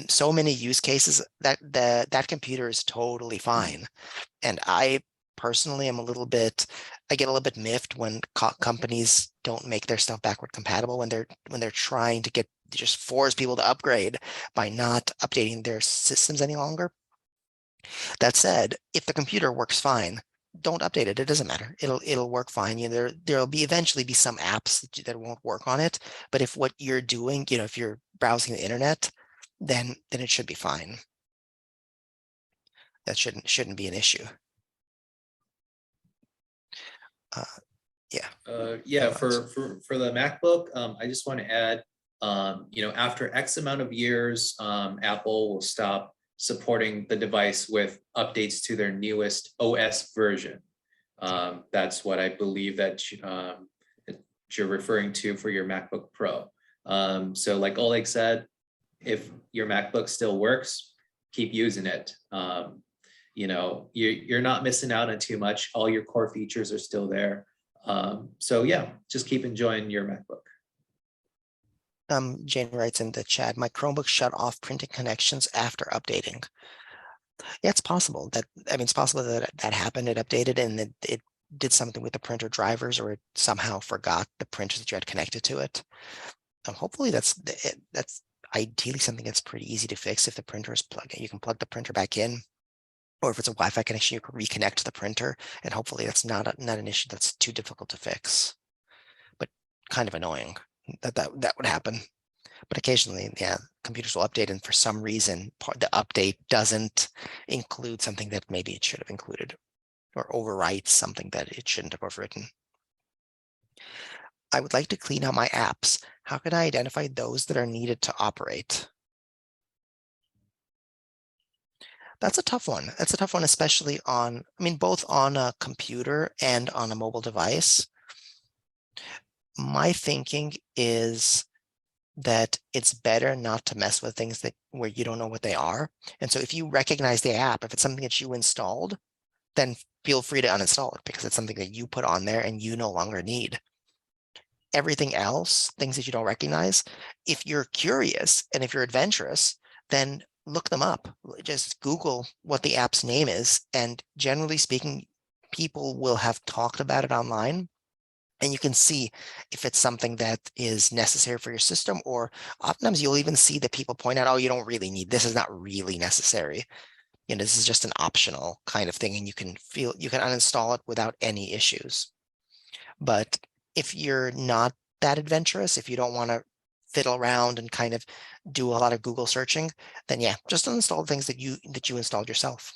so many use cases that that computer is totally fine. And I personally am I get a little bit miffed when companies don't make their stuff backward compatible when they're trying to just force people to upgrade by not updating their systems any longer. That said, if the computer works fine, don't update it. It doesn't matter. It'll work fine. There'll be eventually be some apps that won't work on it. But if what you're doing, if you're browsing the internet, then it should be fine. That shouldn't be an issue. Uh, yeah. Yeah, Otherwise. for the MacBook, I just want to add, after X amount of years, Apple will stop supporting the device with updates to their newest OS version. That's what I believe that you're referring to for your MacBook Pro. So like Oleg said, if your MacBook still works, keep using it. You're not missing out on too much. All your core features are still there. So yeah, just keep enjoying your MacBook. Jane writes in the chat, my Chromebook shut off printing connections after updating. Yeah, it's possible it's possible that that happened. It updated and it did something with the printer drivers, or it somehow forgot the printers that you had connected to it. Hopefully that's ideally something that's pretty easy to fix. If the printer is plugged, you can plug the printer back in, or if it's a Wi-Fi connection, you can reconnect the printer, and hopefully that's not an issue that's too difficult to fix, but kind of annoying that would happen. But occasionally, yeah, computers will update, and for some reason, the update doesn't include something that maybe it should have included, or overwrites something that it shouldn't have overwritten. I would like to clean out my apps. How can I identify those that are needed to operate? That's a tough one. That's a tough one, especially both on a computer and on a mobile device. My thinking is that it's better not to mess with things where you don't know what they are. And so if you recognize the app, if it's something that you installed, then feel free to uninstall it because it's something that you put on there and you no longer need. Everything else, things that you don't recognize, if you're curious and if you're adventurous, then look them up. Just Google what the app's name is. And generally speaking, people will have talked about it online. And you can see if it's something that is necessary for your system, or oftentimes you'll even see that people point out, oh, you don't really need, this is not really necessary. This is just an optional kind of thing, and you can uninstall it without any issues. But if you're not that adventurous, if you don't want to fiddle around and kind of do a lot of Google searching, then yeah, just uninstall things that you installed yourself.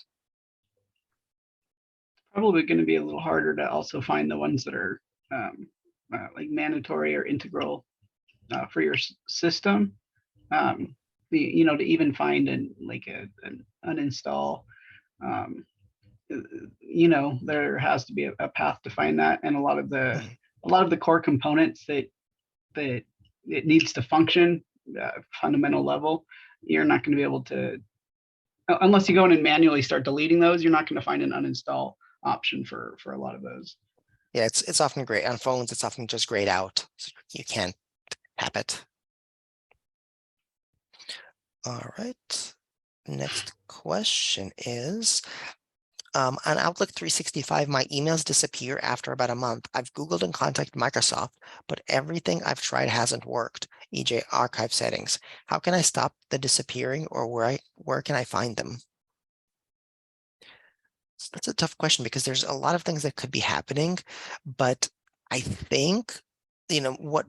Probably going to be a little harder to also find the ones that are like mandatory or integral for your system. To even find an uninstall, there has to be a path to find that, and a lot of the core components that it needs to function fundamental level, you're not going to be able to, unless you go in and manually start deleting those, you're not going to find an uninstall option for a lot of those. Yeah, it's often great on phones. It's often just grayed out, so you can't tap it. All right. Next question is, on Outlook 365, my emails disappear after about a month. I've Googled and contacted Microsoft, but everything I've tried hasn't worked, e.g. archive settings. How can I stop the disappearing, or where can I find them? So that's a tough question because there's a lot of things that could be happening, but I think, what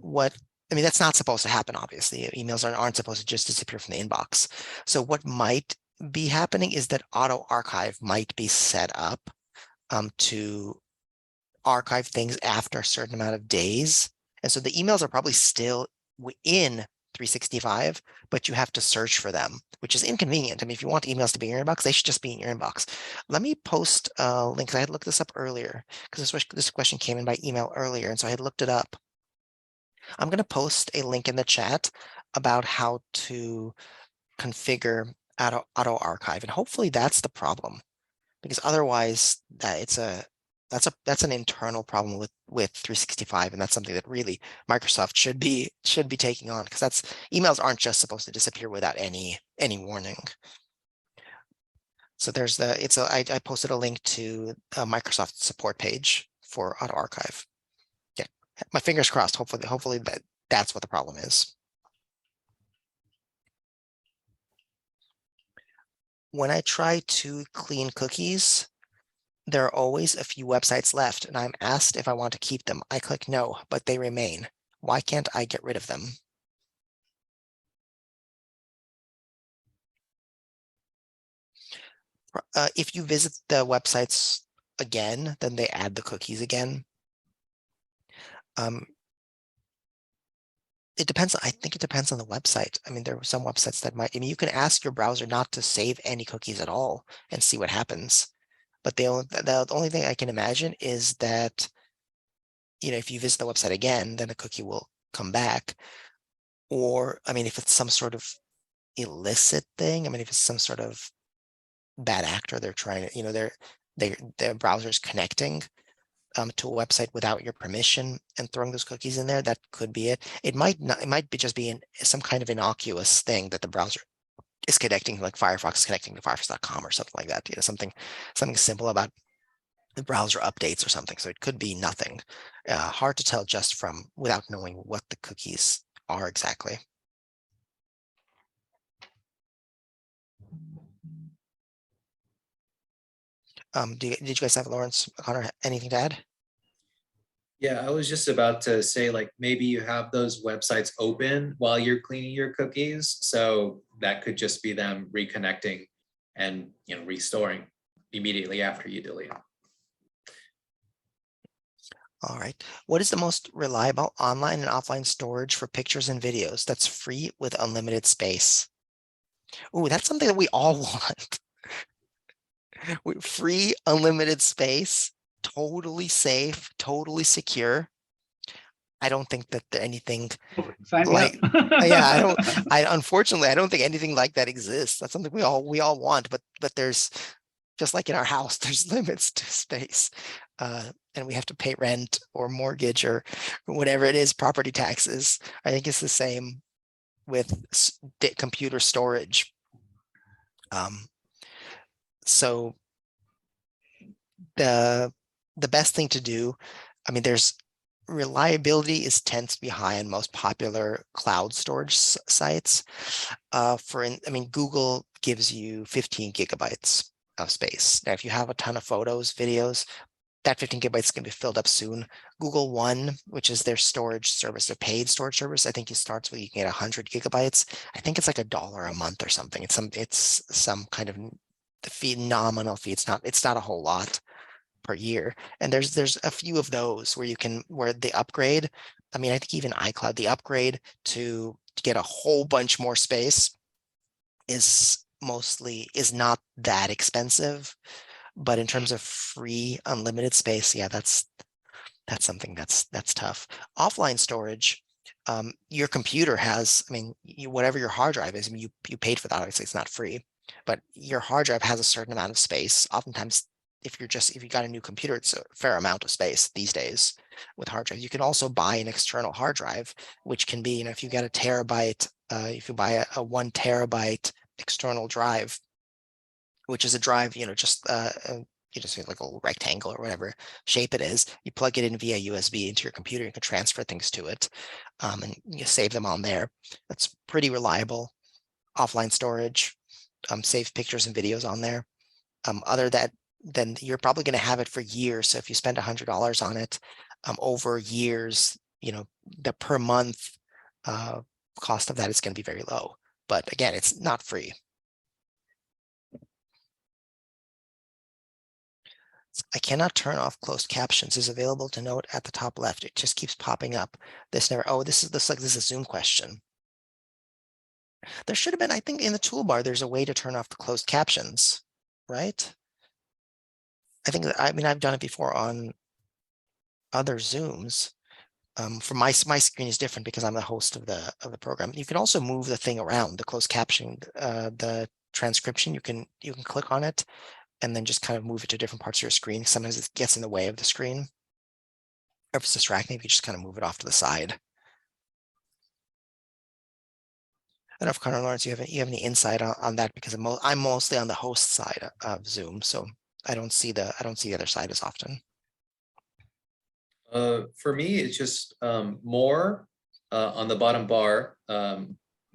I mean, that's not supposed to happen, obviously. Emails aren't supposed to just disappear from the inbox. So what might be happening is that auto archive might be set up to archive things after a certain amount of days. And so the emails are probably still within 365, but you have to search for them, which is inconvenient. I mean, if you want emails to be in your inbox, they should just be in your inbox. Let me post a link. I had looked this up earlier because this question came in by email earlier. And so I had looked it up. I'm going to post a link in the chat about how to configure auto archive. And hopefully that's the problem, because otherwise that's an internal problem with 365, and that's something that really Microsoft should be taking on, because that's emails aren't just supposed to disappear without any warning. So I posted a link to a Microsoft support page for auto archive. Yeah, my fingers crossed. Hopefully that's what the problem is. When I try to clean cookies, there are always a few websites left, and I'm asked if I want to keep them. I click no, but they remain. Why can't I get rid of them? If you visit the websites again, then they add the cookies again. It depends. I think it depends on the website. I mean, there are some websites that might, I mean, you can ask your browser not to save any cookies at all and see what happens. But the only thing I can imagine is that, if you visit the website again, then a cookie will come back. Or, I mean, if it's some sort of illicit thing, I mean, if it's some sort of bad actor, they're trying to, their browser's connecting to a website without your permission and throwing those cookies in there, that could be it. It might not, it might be just be some kind of innocuous thing that the browser is connecting, like Firefox is connecting to Firefox.com or something like that, something simple about the browser updates or something. So it could be nothing. Hard to tell just from without knowing what the cookies are exactly. Did you guys have, Lawrence, Connor, anything to add? Yeah, I was just about to say, like, maybe you have those websites open while you're cleaning your cookies. So that could just be them reconnecting and, restoring immediately after you delete them. All right. What is the most reliable online and offline storage for pictures and videos that's free with unlimited space? Ooh, that's something that we all want. Free, unlimited space, totally safe, totally secure. I don't think that anything Sign me up. like, yeah, unfortunately, I don't think anything like that exists. That's something we all want, but there's, just like in our house, there's limits to space. And we have to pay rent or mortgage or whatever it is, property taxes. I think it's the same with computer storage. So the best thing to do, I mean, reliability tends to be high on most popular cloud storage sites. I mean, Google gives you 15 gigabytes of space. Now, if you have a ton of photos, videos, that 15 gigabytes can be filled up soon. Google One, which is their storage service, their paid storage service, I think it starts with, you can get 100 gigabytes. I think it's like $1 a month or something. It's some kind of nominal fee. It's not a whole lot per year. And there's a few of those where the upgrade, I mean, I think even iCloud, the upgrade to get a whole bunch more space is not that expensive. But in terms of free unlimited space, yeah, that's something that's tough. Offline storage, your computer has, I mean, whatever your hard drive is, I mean, you paid for that, obviously it's not free, but your hard drive has a certain amount of space. Oftentimes, if you got a new computer, it's a fair amount of space these days with hard drive. You can also buy an external hard drive, which can be, if you get a terabyte, if you buy a 1 terabyte external drive, which is a drive, you just like a little rectangle or whatever shape it is. You plug it in via USB into your computer. You can transfer things to it, and you save them on there. That's pretty reliable offline storage. Save pictures and videos on there. then you're probably going to have it for years. So if you spend $100 on it over years, the per month cost of that is going to be very low. But again, it's not free. I cannot turn off closed captions is available to note at the top left. It just keeps popping up. This never, oh, this is a Zoom question. There should have been, I think in the toolbar, there's a way to turn off the closed captions, right? I mean, I've done it before on other Zooms. For my screen is different because I'm the host of the program. You can also move the thing around, the closed caption, the transcription. You can click on it and then just kind of move it to different parts of your screen. Sometimes it gets in the way of the screen. Or if it's distracting, you can just kind of move it off to the side. I don't know if Connor Lawrence, you have any insight on that, because I'm mostly on the host side of Zoom, so I don't see the other side as often. For me, it's just more on the bottom bar,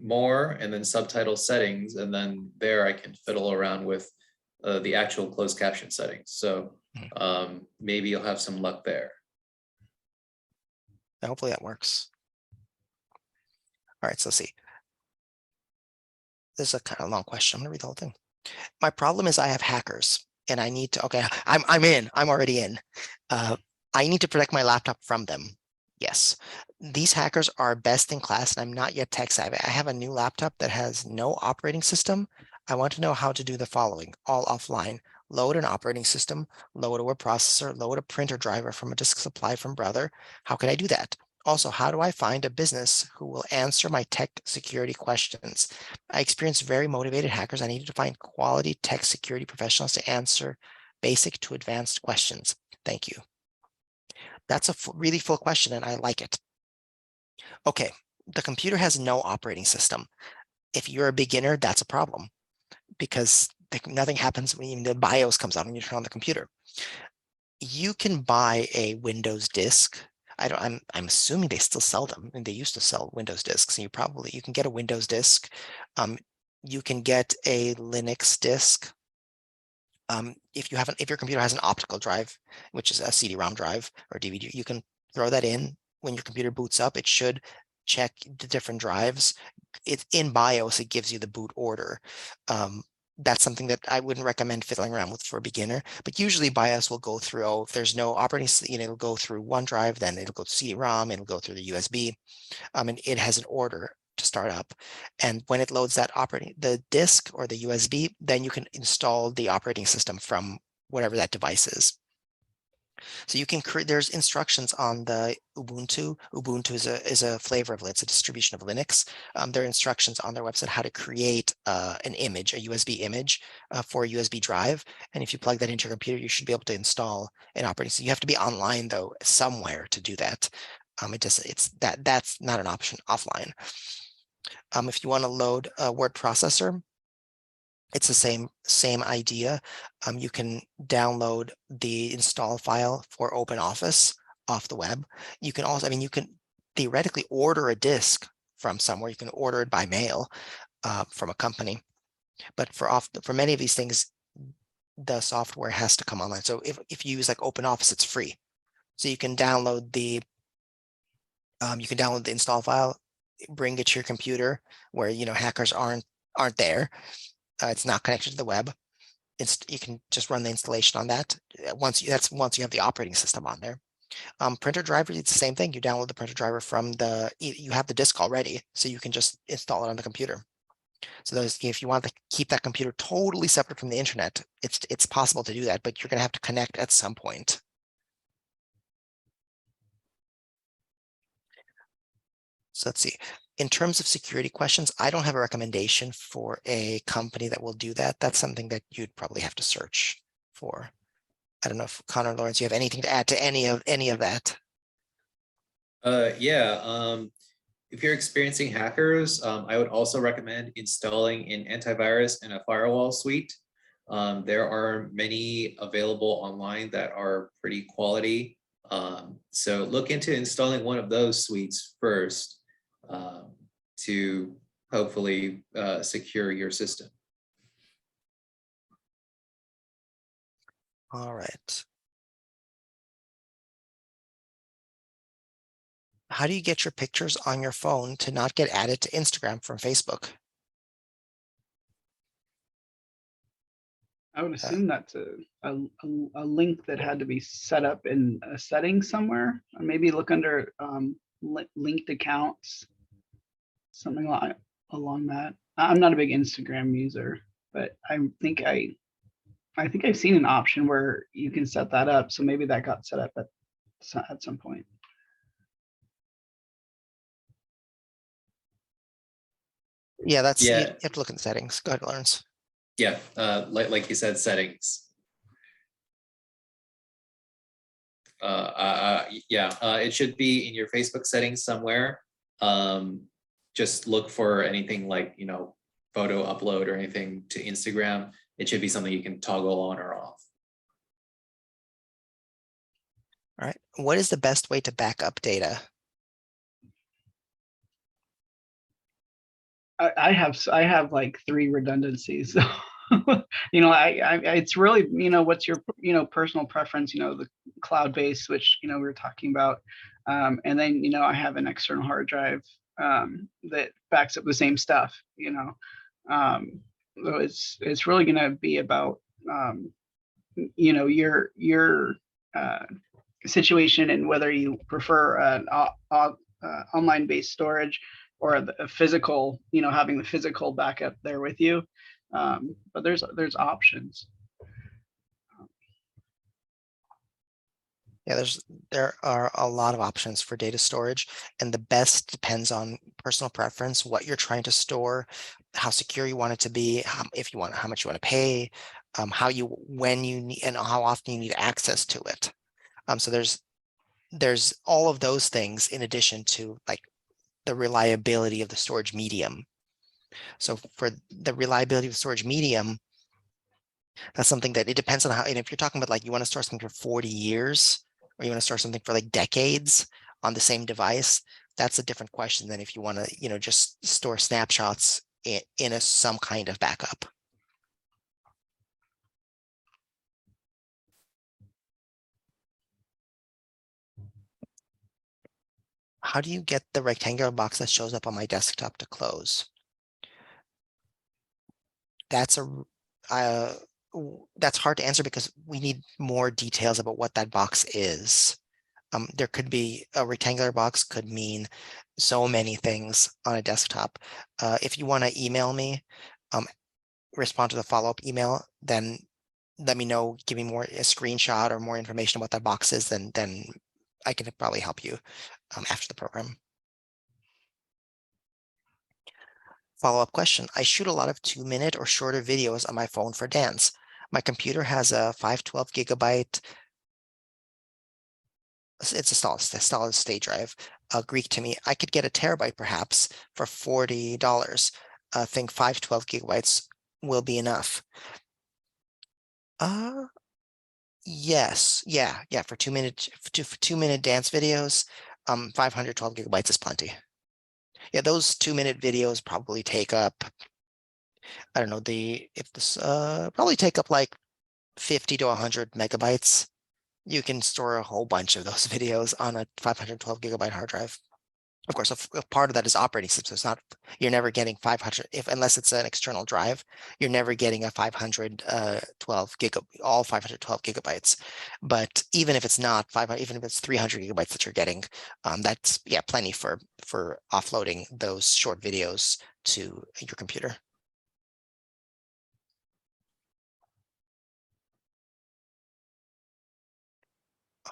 more, and then subtitle settings, and then there I can fiddle around with the actual closed caption settings. So maybe you'll have some luck there. Hopefully that works. All right, so let's see. This is a kind of long question. I'm gonna read the whole thing. My problem is I have hackers and I need to, okay, I'm already in. I need to protect my laptop from them. Yes, these hackers are best in class and I'm not yet tech savvy. I have a new laptop that has no operating system. I want to know how to do the following, all offline. Load an operating system, load a web processor, load a printer driver from a disk supply from Brother. How can I do that? Also, how do I find a business who will answer my tech security questions? I experienced very motivated hackers. I needed to find quality tech security professionals to answer basic to advanced questions. Thank you. That's a really full question and I like it. Okay, the computer has no operating system. If you're a beginner, that's a problem because nothing happens when even the BIOS comes on when you turn on the computer. You can buy a Windows disk. I'm assuming they still sell them, and they used to sell Windows disks. And you can get a Windows disk. You can get a Linux disk. If your computer has an optical drive, which is a CD-ROM drive or DVD, you can throw that in. When your computer boots up, it should check the different drives. It's in BIOS, it gives you the boot order. That's something that I wouldn't recommend fiddling around with for a beginner, but usually BIOS will go through, if there's no operating, it'll go through OneDrive, then it'll go to CD-ROM, it'll go through the USB, and it has an order to start up. And when it loads the disk or the USB, then you can install the operating system from whatever that device is. So you can create, there's instructions on the Ubuntu. Ubuntu is a flavor of it. It's a distribution of Linux. There are instructions on their website how to create an image, a USB image for a USB drive. And if you plug that into your computer, you should be able to install an operating system. You have to be online though, somewhere to do that. That's not an option offline. If you want to load a word processor, it's the same idea. You can download the install file for OpenOffice off the web. You can also, you can theoretically order a disk from somewhere. You can order it by mail from a company. But for many of these things, the software has to come online. So if you use like OpenOffice, it's free. So you can download the install file, bring it to your computer where hackers aren't there. It's not connected to the web. You can just run the installation on that. Once you have the operating system on there. Printer driver, it's the same thing. You download the printer driver from you have the disk already, so you can just install it on the computer. So if you want to keep that computer totally separate from the internet, it's possible to do that, but you're going to have to connect at some point. So let's see. In terms of security questions, I don't have a recommendation for a company that will do that. That's something that you'd probably have to search for. I don't know if Connor Lawrence, you have anything to add to any of that? Yeah. If you're experiencing hackers, I would also recommend installing an antivirus and a firewall suite. There are many available online that are pretty quality. So look into installing one of those suites first to hopefully secure your system. All right. How do you get your pictures on your phone to not get added to Instagram from Facebook? I would Uh, assume that's a link that had to be set up in a setting somewhere. Or maybe look under linked accounts, something along that. I'm not a big Instagram user, but I think I've seen an option where you can set that up. So maybe that got set up at some point. yeah, that's you Yeah, have to look in the settings. Go ahead, Lawrence. yeah. Like you said, settings. Yeah, it should be in your Facebook settings somewhere. Just look for anything like, photo upload or anything to Instagram. It should be something you can toggle on or off. All right. What is the best way to back up data? I have like 3 redundancies. It's really, what's your, personal preference, the cloud-based, which, we were talking about. And then, I have an external hard drive that backs up the same stuff, So it's really going to be about, your situation and whether you prefer an online based storage or a physical, having the physical backup there with you. But there's options. Yeah, there are a lot of options for data storage, and the best depends on personal preference, what you're trying to store, how secure you want it to be, if you want, how much you want to pay, when you need, and how often you need access to it. So there's all of those things in addition to like the reliability of the storage medium. So for the reliability of the storage medium, that's something that it depends on how, and if you're talking about like you want to store something for 40 years or you want to store something for like decades on the same device, that's a different question than if you want to, just store snapshots in some kind of backup. How do you get the rectangular box that shows up on my desktop to close? That's that's hard to answer because we need more details about what that box is. There could be a rectangular box could mean so many things on a desktop. If you want to email me, respond to the follow-up email, then let me know, give me a screenshot or more information about that box is, then I can probably help you after the program. Follow-up question. I shoot a lot of 2-minute or shorter videos on my phone for dance. My computer has a 512 gigabyte. It's a solid state drive. Greek to me. I could get a terabyte perhaps for $40. I think 512 gigabytes will be enough. Yes, yeah. For 2-minute dance videos, 512 gigabytes is plenty. Yeah, those 2-minute videos probably take up, I don't know, probably take up like 50 to 100 megabytes. You can store a whole bunch of those videos on a 512 gigabyte hard drive. Of course, a part of that is operating system. So it's not, you're never getting 500, unless it's an external drive, you're never getting a 512 gigabytes. But even if it's not 500, even if it's 300 gigabytes that you're getting, that's, yeah, plenty for offloading those short videos to your computer.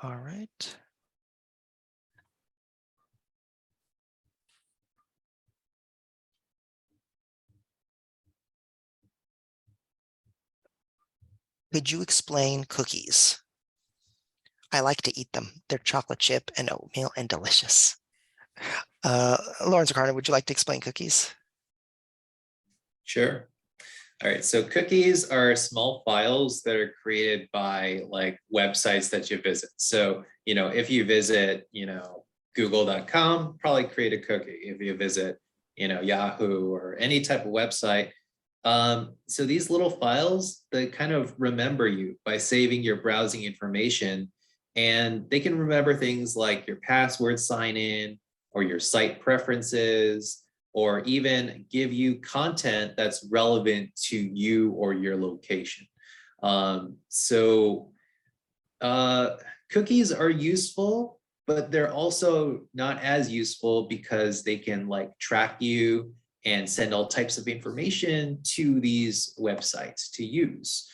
All right. Could you explain cookies? I like to eat them. They're chocolate chip and oatmeal and delicious. Lawrence Ricardo, would you like to explain cookies? Sure. All right, so cookies are small files that are created by like websites that you visit. So, if you visit, google.com, probably create a cookie. If you visit, Yahoo or any type of website, So these little files, they kind of remember you by saving your browsing information, and they can remember things like your password sign in or your site preferences, or even give you content that's relevant to you or your location. So cookies are useful, but they're also not as useful because they can like track you and send all types of information to these websites to use.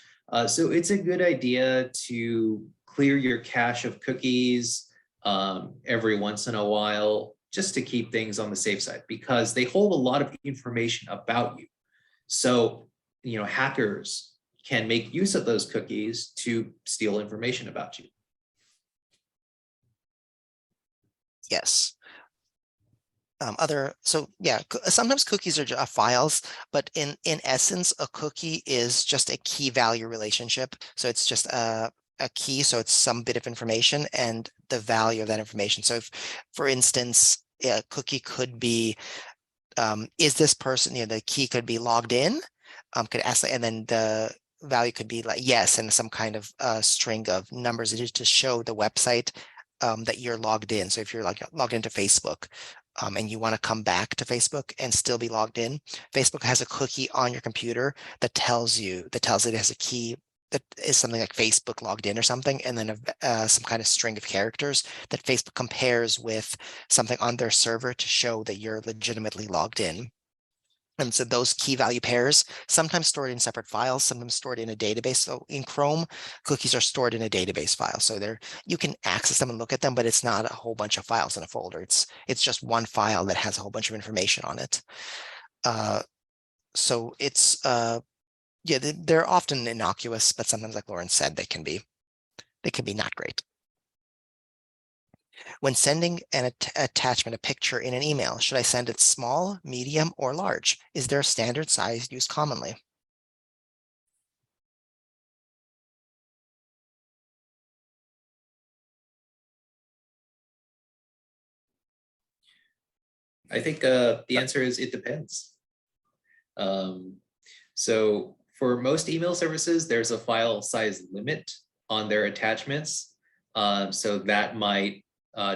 So it's a good idea to clear your cache of cookies every once in a while, just to keep things on the safe side, because they hold a lot of information about you. So, hackers can make use of those cookies to steal information about you. Yes. Sometimes cookies are just files, but in essence, a cookie is just a key value relationship. So it's just a key, so it's some bit of information and the value of that information. So if, for instance, a cookie could be, is this person, the key could be logged in, could ask, and then the value could be like yes, and some kind of string of numbers to show the website that you're logged in. So if you're like logged into Facebook, and you want to come back to Facebook and still be logged in, Facebook has a cookie on your computer that tells it has a key that is something like Facebook logged in or something, and then some kind of string of characters that Facebook compares with something on their server to show that you're legitimately logged in. And so those key value pairs, sometimes stored in separate files, sometimes stored in a database. So in Chrome, cookies are stored in a database file. So you can access them and look at them, but it's not a whole bunch of files in a folder. It's just one file that has a whole bunch of information on it. So it's they're often innocuous, but sometimes, like Lauren said, they can be not great. When sending an attachment, a picture in an email, should I send it small, medium, or large? Is there a standard size used commonly? I think the answer is it depends. So for most email services, there's a file size limit on their attachments. So that might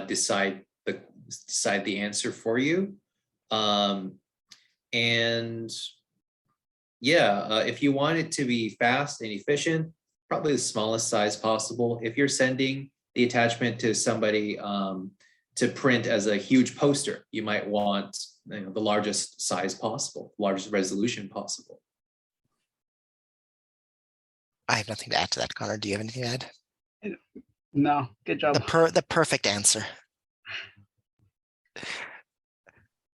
decide the answer for you. And yeah, if you want it to be fast and efficient, probably the smallest size possible. If you're sending the attachment to somebody to print as a huge poster, you might want the largest size possible, largest resolution possible. I have nothing to add to that. Connor, do you have anything to add? No, good job. The perfect answer.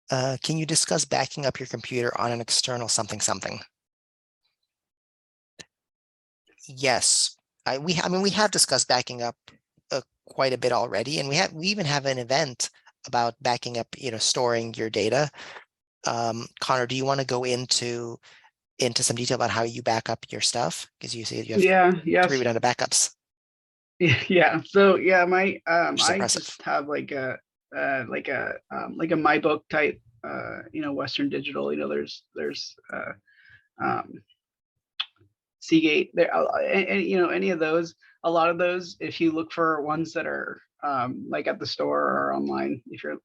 Can you discuss backing up your computer on an external something? Yes, we have discussed backing up quite a bit already, and we even have an event about backing up, storing your data. Connor, do you want to go into some detail about how you back up your stuff? Because you say you have three redundant backups. Yeah. So yeah, my I impressive. just have like a MyBook type, Western Digital. There's Seagate there, and any of those. A lot of those, if you look for ones that are like at the store or online, if you're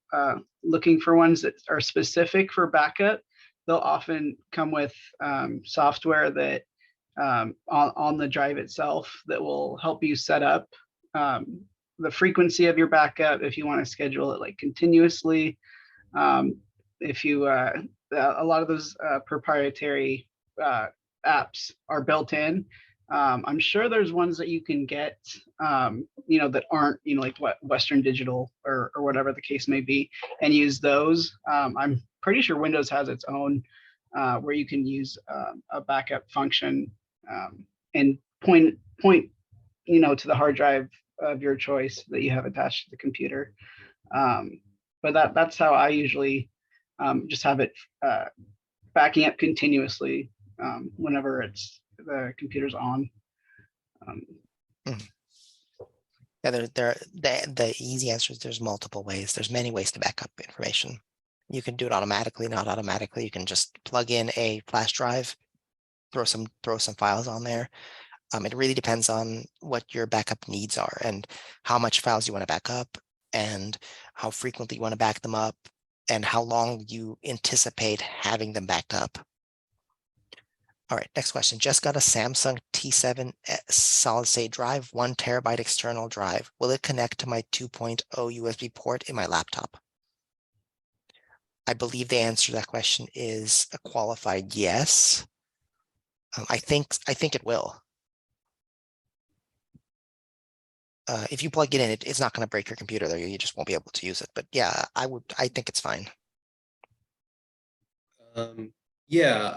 looking for ones that are specific for backup, they'll often come with software that on the drive itself that will help you set up the frequency of your backup if you want to schedule it like continuously. If you a lot of those proprietary apps are built in. I'm sure there's ones that you can get, that aren't, like what Western Digital or whatever the case may be, and use those. I'm pretty sure Windows has its own where you can use a backup function and point to the hard drive of your choice that you have attached to the computer. But that's how I usually just have it backing up continuously whenever the computer's on. Yeah, the easy answer is there's multiple ways. There's many ways to back up information. You can do it automatically, not automatically. You can just plug in a flash drive throw some files on there. It really depends on what your backup needs are and how much files you want to back up and how frequently you want to back them up and how long you anticipate having them backed up. All right, next question. Just got a Samsung T7 solid state drive, 1 terabyte external drive. Will it connect to my 2.0 USB port in my laptop? I believe the answer to that question is a qualified yes. I think it will. If you plug it in, it's not going to break your computer, though. You just won't be able to use it. But yeah, I think it's fine. Yeah,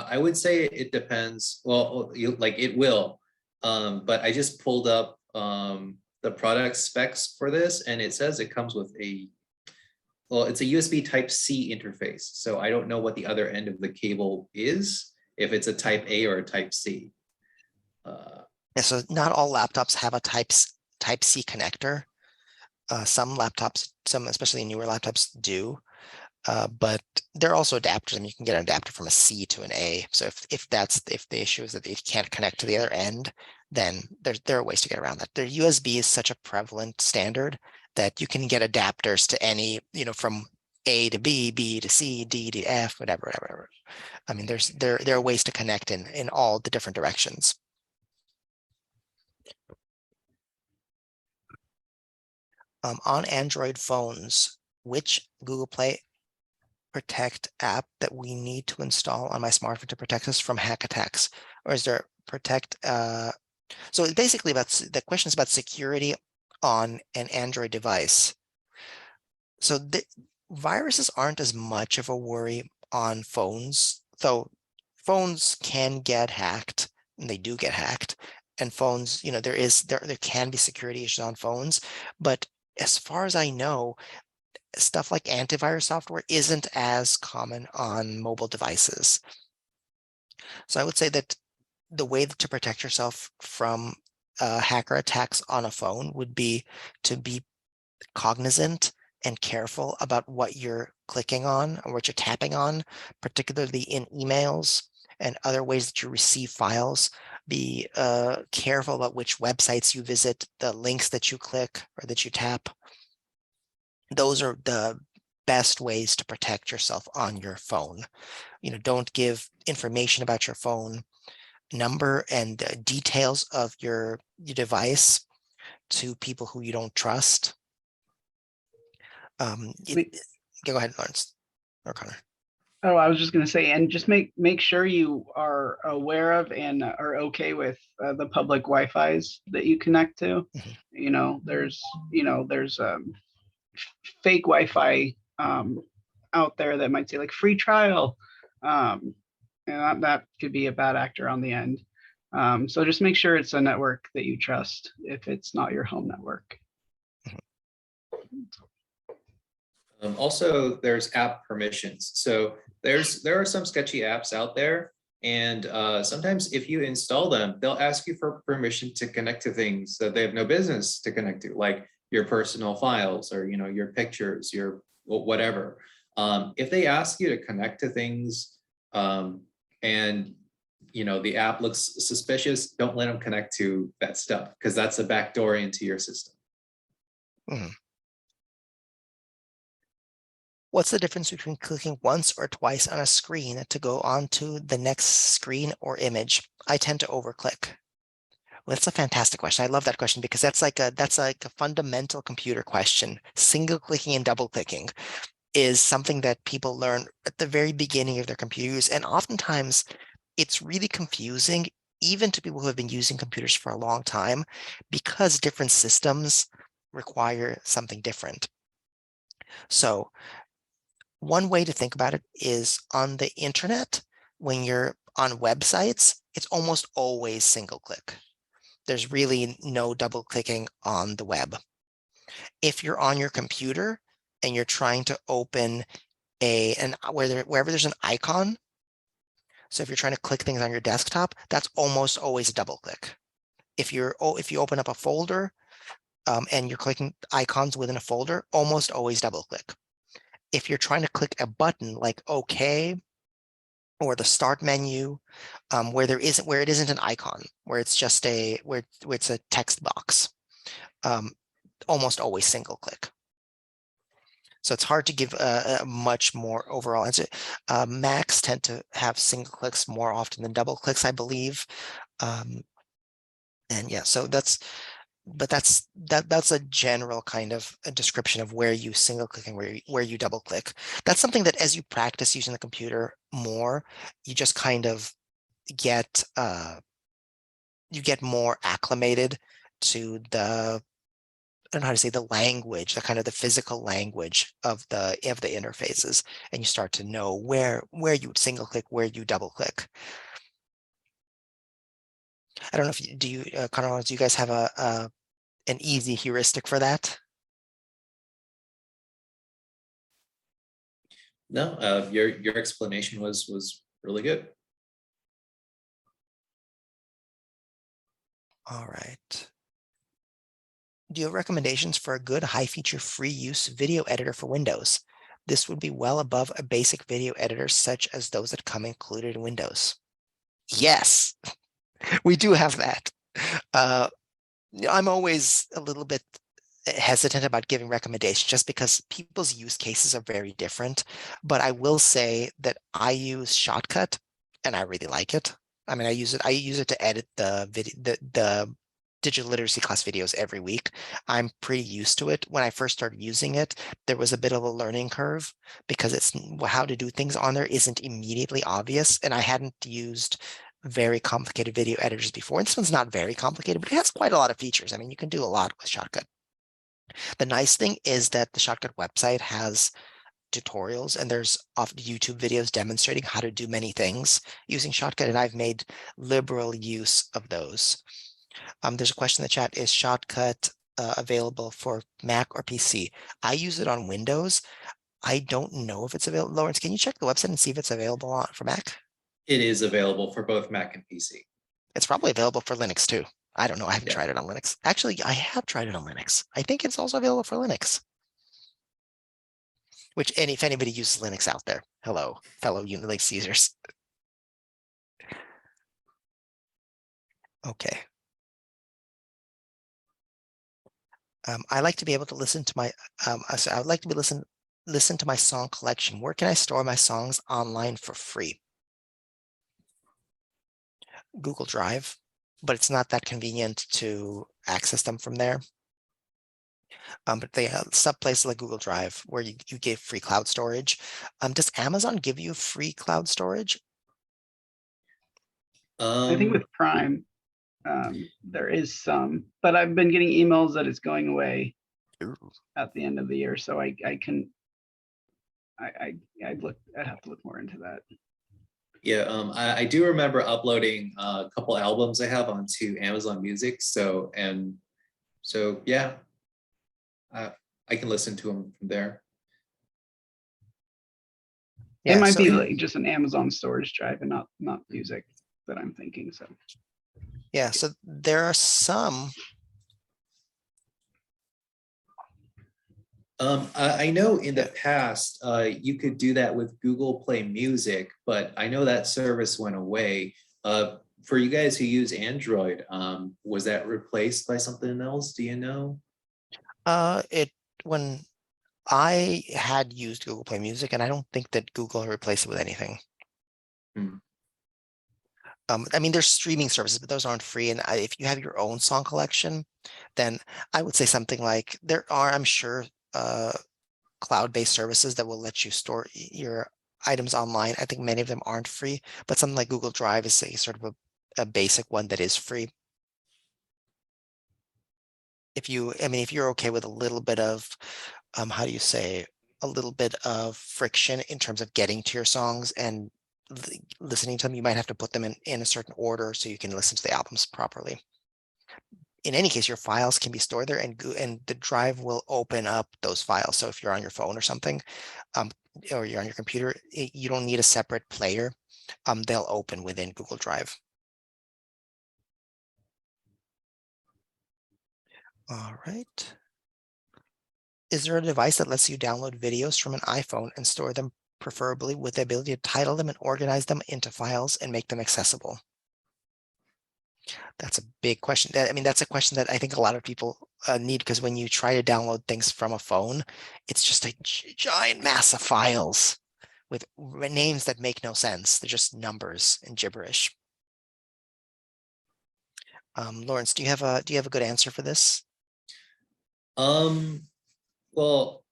I would say it depends. Well, it will. But I just pulled up the product specs for this, and it says it comes with it's a USB Type-C interface. So I don't know what the other end of the cable is, if it's a Type A or a Type-C. Yeah, so not all laptops have a Type-C connector. Some laptops, especially newer laptops, do. But there are also adapters. I mean, you can get an adapter from a C to an A. So if the issue is that it can't connect to the other end, then there are ways to get around that. The USB is such a prevalent standard that you can get adapters to any, from A to B, B to C, D to F, whatever. I mean, there are ways to connect in all the different directions. On Android phones, which Google Play Protect app that we need to install on my smartphone to protect us from hack attacks? Or is there Protect? So it's basically the question is about security on an Android device. So the viruses aren't as much of a worry on phones, though phones can get hacked, and they do get hacked. And phones, there can be security issues on phones, but as far as I know, stuff like antivirus software isn't as common on mobile devices. So I would say that the way to protect yourself from hacker attacks on a phone would be to be cognizant and careful about what you're clicking on or what you're tapping on, particularly in emails and other ways that you receive files. Be careful about which websites you visit, the links that you click or that you tap. Those are the best ways to protect yourself on your phone. Don't give information about your phone number and details of your device to people who you don't trust. Go ahead, Lawrence or Connor. Oh, I was just going to say, and just make sure you are aware of and are okay with the public Wi-Fi's that you connect to. Mm-hmm. There's fake Wi-Fi out there that might say like free trial, and that could be a bad actor on the end. So just make sure it's a network that you trust if it's not your home network. Also, there's app permissions. So there are some sketchy apps out there, and sometimes if you install them, they'll ask you for permission to connect to things that they have no business to connect to, like your personal files or your pictures, your whatever. If they ask you to connect to things and the app looks suspicious, don't let them connect to that stuff, because that's a backdoor into your system. Mm-hmm. What's the difference between clicking once or twice on a screen to go on to the next screen or image? I tend to overclick. Well, that's a fantastic question. I love that question because that's like a fundamental computer question. Single clicking and double clicking is something that people learn at the very beginning of their computer use, and oftentimes it's really confusing, even to people who have been using computers for a long time, because different systems require something different. So one way to think about it is on the internet, when you're on websites, it's almost always single click. There's really no double clicking on the web. If you're on your computer and you're trying to open wherever there's an icon, so if you're trying to click things on your desktop, that's almost always a double click. If you open up a folder and you're clicking icons within a folder, almost always double click. If you're trying to click a button like OK, or the start menu, where it isn't an icon, where it's just where it's a text box. Almost always single click. So it's hard to give a much more overall answer. Macs tend to have single clicks more often than double clicks, I believe. And yeah, so that's a general kind of a description of where you single click and where you double click. That's something that as you practice using the computer more, you just kind of get more acclimated to the, I don't know how to say, the language, the kind of the physical language of the interfaces, and you start to know where you single click, where you double click. I don't know if Conor, do you guys have an easy heuristic for that? No, your explanation was really good. All right. Do you have recommendations for a good high feature free use video editor for Windows? This would be well above a basic video editor such as those that come included in Windows. Yes, we do have that. I'm always a little bit hesitant about giving recommendations just because people's use cases are very different. But I will say that I use Shotcut and I really like it. I mean, I use it to edit the video, the digital literacy class videos every week. I'm pretty used to it. When I first started using it, there was a bit of a learning curve because it's how to do things on there isn't immediately obvious. And I hadn't used very complicated video editors before. This one's not very complicated, but it has quite a lot of features. I mean, you can do a lot with Shotcut. The nice thing is that the Shotcut website has tutorials and there's often YouTube videos demonstrating how to do many things using Shotcut, and I've made liberal use of those. There's a question in the chat, is Shotcut available for Mac or PC? I use it on Windows. I don't know if it's available. Lawrence, can you check the website and see if it's available for Mac? It is available for both Mac and PC. It's probably available for Linux too. I don't know. I haven't Yeah. tried it on Linux. Actually, I have tried it on Linux. I think it's also available for Linux. And if anybody uses Linux out there, hello, fellow Unilink users. Okay. I like to be able to listen to my. So I would like to be listen to my song collection. Where can I store my songs online for free? Google Drive, but it's not that convenient to access them from there. But they have some places like Google Drive where you get free cloud storage. Does Amazon give you free cloud storage? I think with Prime, there is some, but I've been getting emails that it's going away at the end of the year, so I'd have to look more into that. Yeah, I do remember uploading a couple albums I have onto Amazon Music. So yeah, I can listen to them from there. It Yeah, might so be like just an Amazon storage drive and not music that I'm thinking. So yeah, so there are some. I know in the past you could do that with Google Play Music, but I know that service went away. For you guys who use Android, was that replaced by something else? Do you know? When I had used Google Play Music, and I don't think that Google replaced it with anything. Hmm. I mean, there's streaming services, but those aren't free. And if you have your own song collection, then I would say something like there are, I'm sure, cloud-based services that will let you store your items online. I think many of them aren't free, but something like Google Drive is a sort of a basic one that is free. I mean, if you're okay with a little bit of, how do you say, a little bit of friction in terms of getting to your songs and listening to them, you might have to put them in a certain order so you can listen to the albums properly. In any case, your files can be stored there, and the drive will open up those files. So if you're on your phone or something, or you're on your computer, you don't need a separate player. They'll open within Google Drive. All right. Is there a device that lets you download videos from an iPhone and store them preferably with the ability to title them and organize them into files and make them accessible? That's a big question. I mean, that's a question that I think a lot of people need, because when you try to download things from a phone, it's just a giant mass of files with names that make no sense. They're just numbers and gibberish. Lawrence, do you have a good answer for this? Well,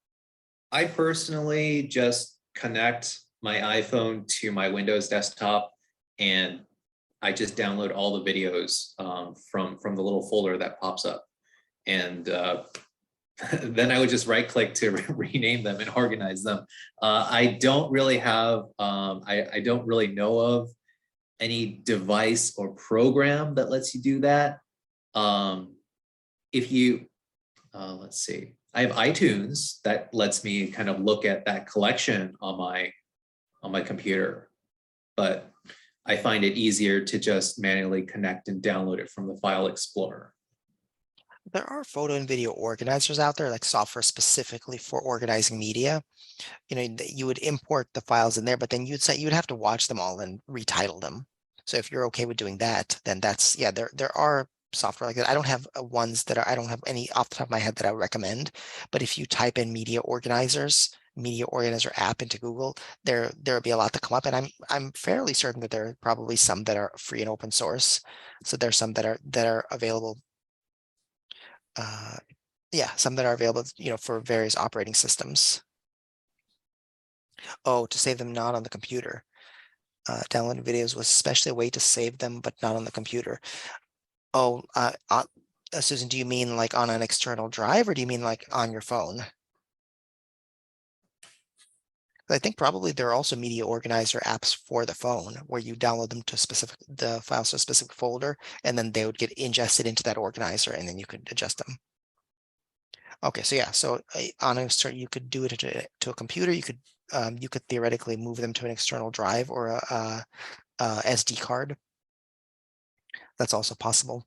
I personally just connect my iPhone to my Windows desktop, and I just download all the videos from the little folder that pops up. And then I would just right click to rename them and organize them. I don't really have, I don't really know of any device or program that lets you do that. If you, let's see, I have iTunes that lets me kind of look at that collection on my computer, but I find it easier to just manually connect and download it from the file explorer. There are photo and video organizers out there, like software specifically for organizing media. You would import the files in there, but then you'd have to watch them all and retitle them. So if you're okay with doing that, then yeah, there are software like that. I don't have I don't have any off the top of my head that I would recommend, but if you type in media organizer app into Google, there'll be a lot that come up, and I'm fairly certain that there are probably some that are free and open source. So there's some that are available. Yeah, some that are available, for various operating systems. Oh, to save them not on the computer. Downloading videos was especially a way to save them, but not on the computer. Oh, Susan, do you mean like on an external drive, or do you mean like on your phone? I think probably there are also media organizer apps for the phone where you download them to the files to a specific folder, and then they would get ingested into that organizer, and then you could adjust them. Okay, so yeah, so on an external, you could do it to a computer. You could theoretically move them to an external drive or a SD card. That's also possible.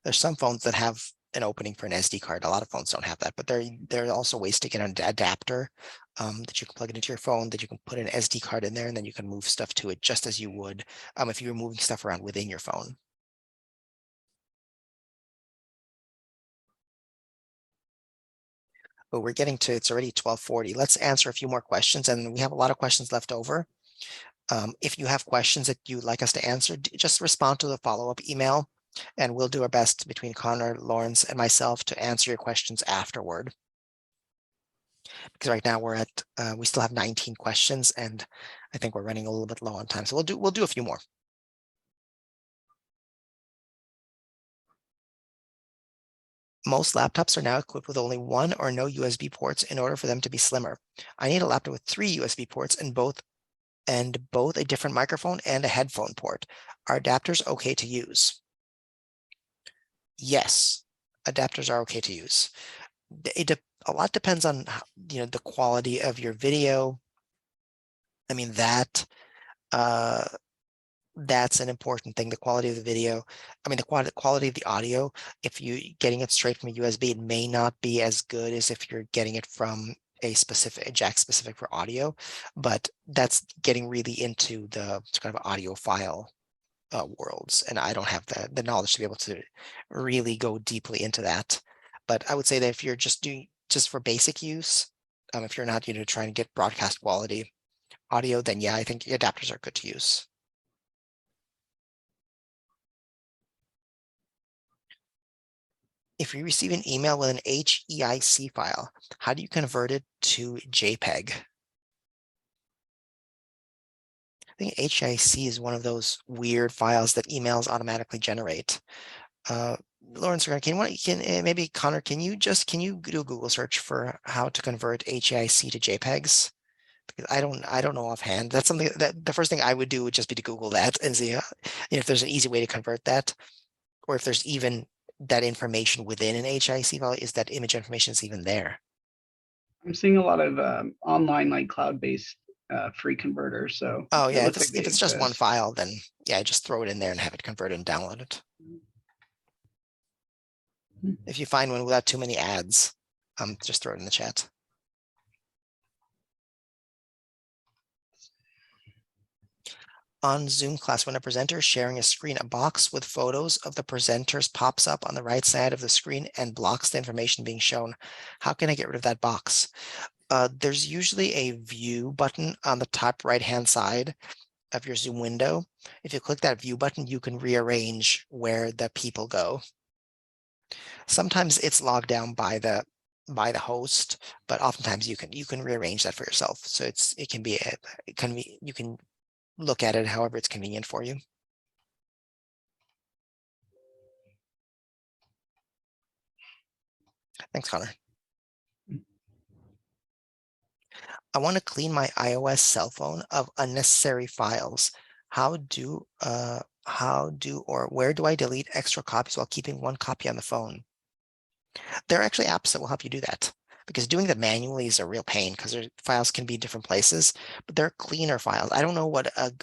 There's some phones that have an opening for an SD card. A lot of phones don't have that, but there are also ways to get an adapter that you can plug it into your phone, that you can put an SD card in there, and then you can move stuff to it just as you would if you were moving stuff around within your phone. But we're getting to, it's already 12:40. Let's answer a few more questions, and we have a lot of questions left over. If you have questions that you'd like us to answer, just respond to the follow-up email, and we'll do our best between Connor, Lawrence, and myself to answer your questions afterward. Because right now we still have 19 questions, and I think we're running a little bit low on time. So we'll do a few more. Most laptops are now equipped with only one or no USB ports in order for them to be slimmer. I need a laptop with 3 USB ports and both a different microphone and a headphone port. Are adapters okay to use? Yes, adapters are okay to use. A lot depends on the quality of your video. I mean, that's an important thing, the quality of the video. I mean, the quality of the audio. If you're getting it straight from a USB, it may not be as good as if you're getting it from a jack specific for audio, but that's getting really into the kind of audiophile worlds, and I don't have the knowledge to be able to really go deeply into that. But I would say that if you're just for basic use, if you're not trying to get broadcast quality audio, then yeah, I think adapters are good to use. If you receive an email with an HEIC file, how do you convert it to JPEG? I think HEIC is one of those weird files that emails automatically generate. Lawrence, maybe Connor, can you do a Google search for how to convert HEIC to JPEGs? Because I don't know offhand. That's something that the first thing I would do would just be to Google that and see if there's an easy way to convert that, or if there's even that information within an HEIC file, is that image information is even there. I'm seeing a lot of online like cloud-based free converters. So Oh yeah, if like it's just one file, then yeah, just throw it in there and have it converted and download it. If you find one without too many ads, just throw it in the chat. On Zoom class, when a presenter is sharing a screen, a box with photos of the presenters pops up on the right side of the screen and blocks the information being shown. How can I get rid of that box? There's usually a view button on the top right-hand side of your Zoom window. If you click that view button, you can rearrange where the people go. Sometimes it's logged down by the host, but oftentimes you can rearrange that for yourself. So it can be you can look at it however it's convenient for you. Thanks, Connor. I want to clean my iOS cell phone of unnecessary files. How do or where do I delete extra copies while keeping one copy on the phone? There are actually apps that will help you do that, because doing that manually is a real pain because their files can be different places, but they're cleaner files. I don't know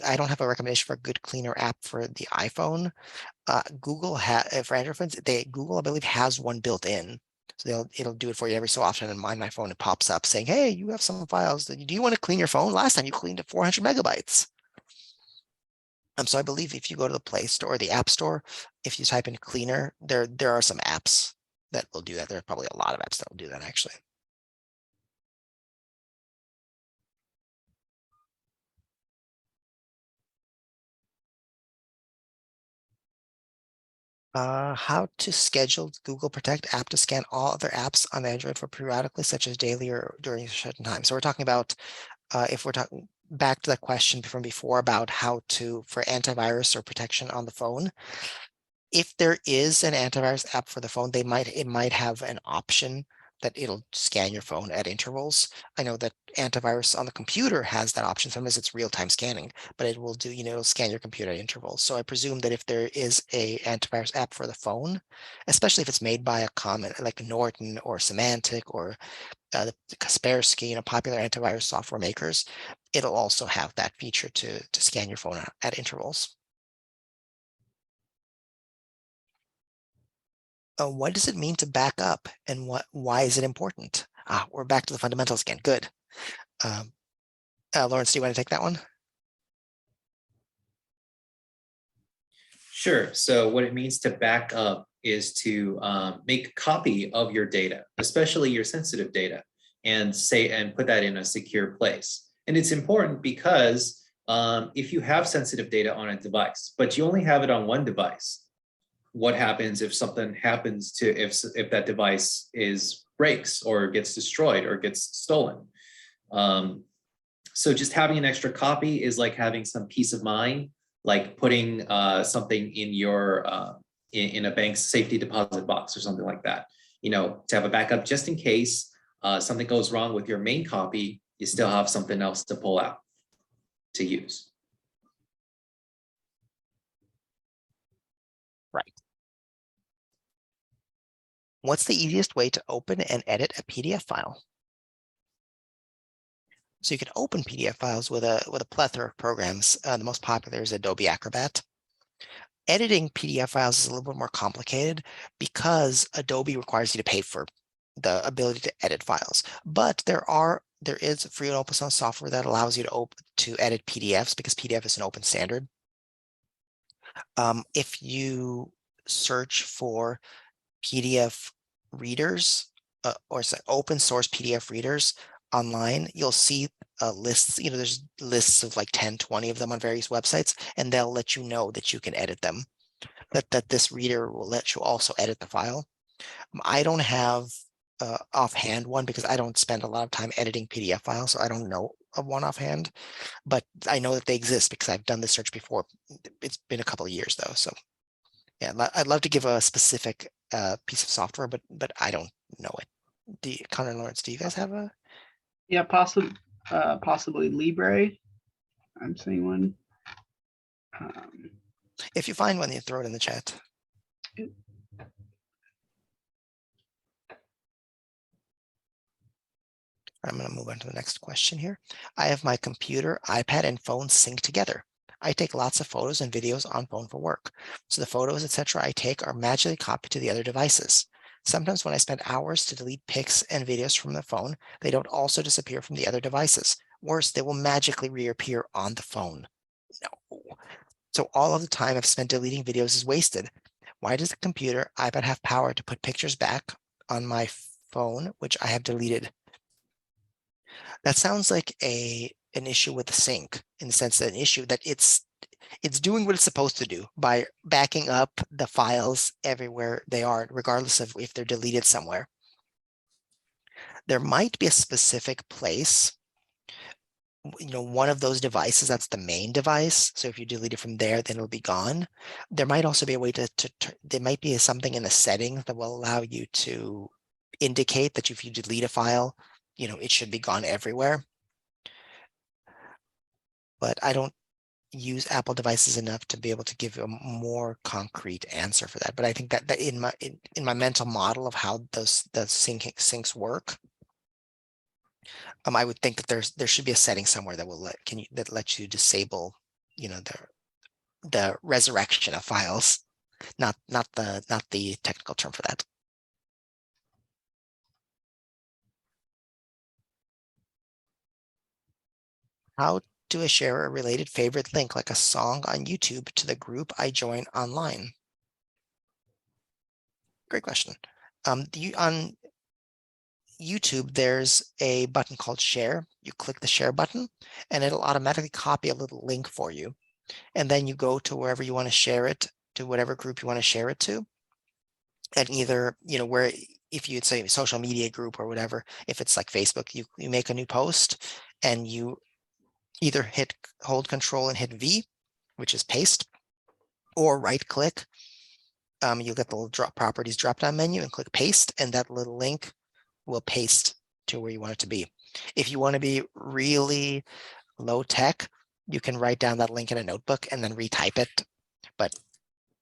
I don't have a recommendation for a good cleaner app for the iPhone. Google for Android phones, Google, I believe, has one built in. So it'll do it for you every so often. And on my phone, it pops up saying, "Hey, you have some files. Do you want to clean your phone? Last time you cleaned it 400 megabytes." So I believe if you go to the Play Store or the App Store, if you type in cleaner, there are some apps that will do that. There are probably a lot of apps that will do that actually. How to schedule Google Protect app to scan all other apps on Android for periodically, such as daily or during a certain time. So we're talking about if we're talking back to the question from before about how to for antivirus or protection on the phone. If there is an antivirus app for the phone, it might have an option that it'll scan your phone at intervals. I know that antivirus on the computer has that option. Sometimes it's real-time scanning, but it will do, it'll scan your computer at intervals. So I presume that if there is a antivirus app for the phone, especially if it's made by a common like Norton or Symantec or the Kaspersky, popular antivirus software makers, it'll also have that feature to scan your phone at intervals. What does it mean to back up, and why is it important? We're back to the fundamentals again. Good. Lawrence, do you want to take that one? Sure. So what it means to back up is to make a copy of your data, especially your sensitive data, and put that in a secure place. And it's important because if you have sensitive data on a device, but you only have it on one device, what happens if something happens to if that device breaks or gets destroyed or gets stolen? So just having an extra copy is like having some peace of mind, like putting something in your in a bank's safety deposit box or something like that. To have a backup just in case something goes wrong with your main copy, you still have something else to pull out to use. Right. What's the easiest way to open and edit a PDF file? So you can open PDF files with a plethora of programs. The most popular is Adobe Acrobat. Editing PDF files is a little bit more complicated because Adobe requires you to pay for the ability to edit files. But there is free and open source software that allows you to edit PDFs because PDF is an open standard. If you search for PDF readers or open source PDF readers online, you'll see lists, there's lists of like 10, 20 of them on various websites, and they'll let you know that you can edit them, that this reader will let you also edit the file. I don't have offhand one because I don't spend a lot of time editing PDF files, so I don't know of one offhand, but I know that they exist because I've done this search before. It's been a couple of years though, so yeah, I'd love to give a specific piece of software, but I don't know it. Connor and Lawrence, do you guys have a? Yeah, possibly Libre. I'm seeing one. If you find one, you throw it in the chat. I'm going to move on to the next question here. I have my computer, iPad, and phone synced together. I take lots of photos and videos on phone for work. So the photos, etc. I take are magically copied to the other devices. Sometimes when I spend hours to delete pics and videos from the phone, they don't also disappear from the other devices. Worse, they will magically reappear on the phone. No. So all of the time I've spent deleting videos is wasted. Why does the computer iPad have power to put pictures back on my phone, which I have deleted? That sounds like an issue with the sync, in the sense that an issue that it's doing what it's supposed to do by backing up the files everywhere they are, regardless of if they're deleted somewhere. There might be a specific place, one of those devices that's the main device. So if you delete it from there, then it'll be gone. There might also be a way there might be something in the settings that will allow you to indicate that if you delete a file, it should be gone everywhere. But I don't use Apple devices enough to be able to give you a more concrete answer for that. But I think that in my mental model of how the syncs work, I would think that there should be a setting somewhere that will that lets you disable, the resurrection of files, not the technical term for that. How do I share a related favorite link, like a song on YouTube, to the group I join online? Great question. On YouTube, there's a button called share. You click the share button and it'll automatically copy a little link for you. And then you go to wherever you want to share it, to whatever group you want to share it to. And either, where, if you'd say social media group or whatever, if it's like Facebook, you make a new post and you either hold control and hit V, which is paste, or right click. You get the little properties drop down menu and click paste, and that little link will paste to where you want it to be. If you want to be really low tech, you can write down that link in a notebook and then retype it. But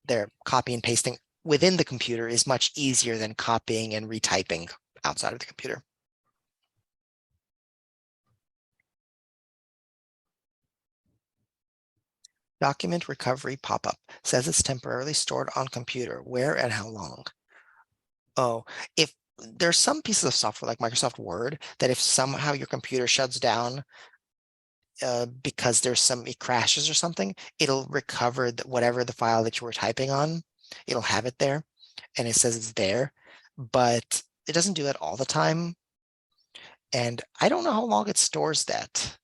their copy and pasting within the computer is much easier than copying and retyping outside of the computer. Document recovery pop-up says it's temporarily stored on computer. Where and how long? Oh, if there's some pieces of software like Microsoft Word that if somehow your computer shuts down because it crashes or something, it'll recover whatever the file that you were typing on. It'll have it there and it says it's there, but it doesn't do that all the time. And I don't know how long it stores that.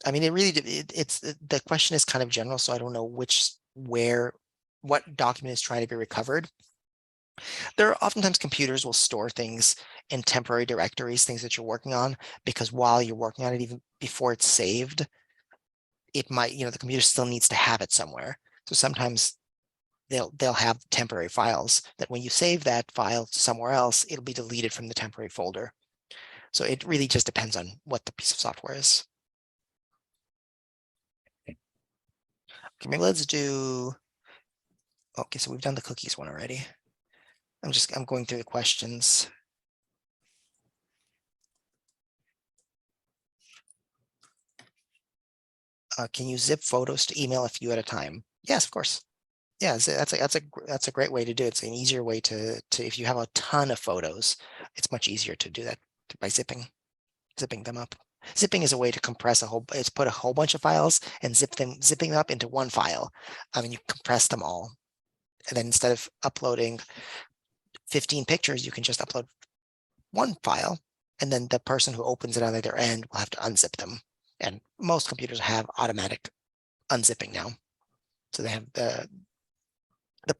I mean, the question is kind of general, so I don't know what document is trying to be recovered. There are oftentimes computers will store things in temporary directories, things that you're working on, because while you're working on it, even before it's saved, it might, the computer still needs to have it somewhere. So sometimes they'll have temporary files that when you save that file somewhere else, it'll be deleted from the temporary folder. So it really just depends on what the piece of software is. Okay, maybe let's do, okay, so we've done the cookies one already. I'm going through the questions. Can you zip photos to email a few at a time? Yes, of course. Yeah, that's a great way to do it. It's an easier way to if you have a ton of photos, it's much easier to do that by zipping them up. Zipping is a way to compress it's put a whole bunch of files and zipping them up into one file. I mean, you compress them all. And then instead of uploading 15 pictures, you can just upload one file, and then the person who opens it on their end will have to unzip them. And most computers have automatic unzipping now. So they have the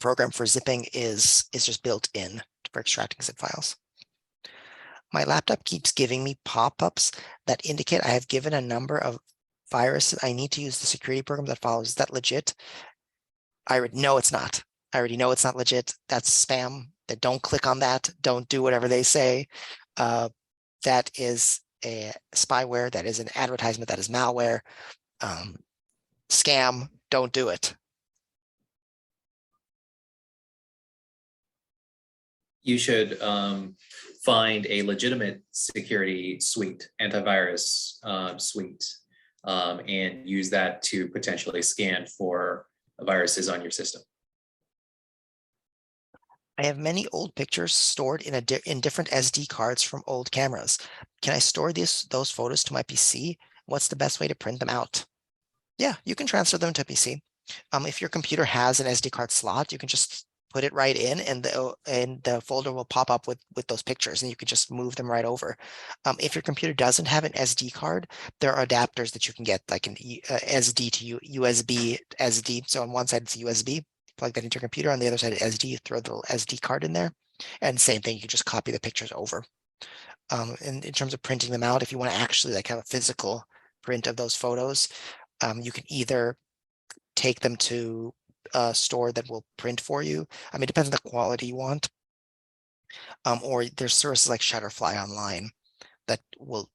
program for zipping is just built in for extracting zip files. My laptop keeps giving me pop-ups that indicate I have given a number of viruses. I need to use the security program that follows. Is that legit? No, it's not. I already know it's not legit. That's spam. That don't click on that. Don't do whatever they say. That is a spyware. That is an advertisement. That is malware. Scam. Don't do it. You should find a legitimate security suite, antivirus suite, and use that to potentially scan for viruses on your system. I have many old pictures stored in different SD cards from old cameras. Can I store those photos to my PC? What's the best way to print them out? Yeah, you can transfer them to PC. If your computer has an SD card slot, you can just put it right in, and the folder will pop up with those pictures, and you can just move them right over. If your computer doesn't have an SD card, there are adapters that you can get, like an SD to USB SD. So on one side it's USB, plug that into your computer. On the other side, SD, you throw the SD card in there, and same thing, you can just copy the pictures over. And in terms of printing them out, if you want to actually like have a physical print of those photos, you can either take them to a store that will print for you. I mean, it depends on the quality you want. Or there's services like Shutterfly Online that will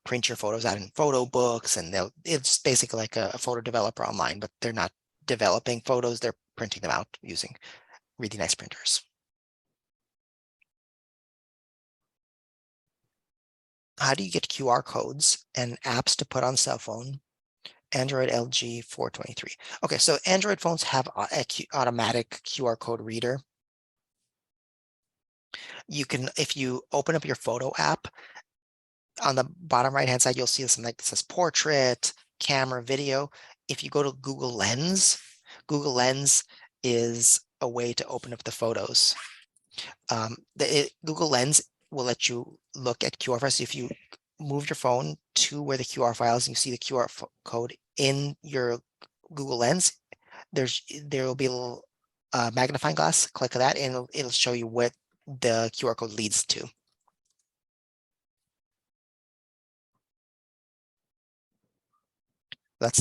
print your photos out in photo books, and it's basically like a photo developer online, but they're not developing photos, they're printing them out using really nice printers. How do you get QR codes and apps to put on cell phone? Android LG 423. Okay, so Android phones have automatic QR code reader. You can, if you open up your photo app, on the bottom right hand side, you'll see something like that says portrait, camera, video. If you go to Google Lens is a way to open up the photos. Google Lens will let you look at QR files. If you move your phone to where the QR files and you see the QR code in your Google Lens, there will be a little magnifying glass. Click that, and it'll show you what the QR code leads to. That's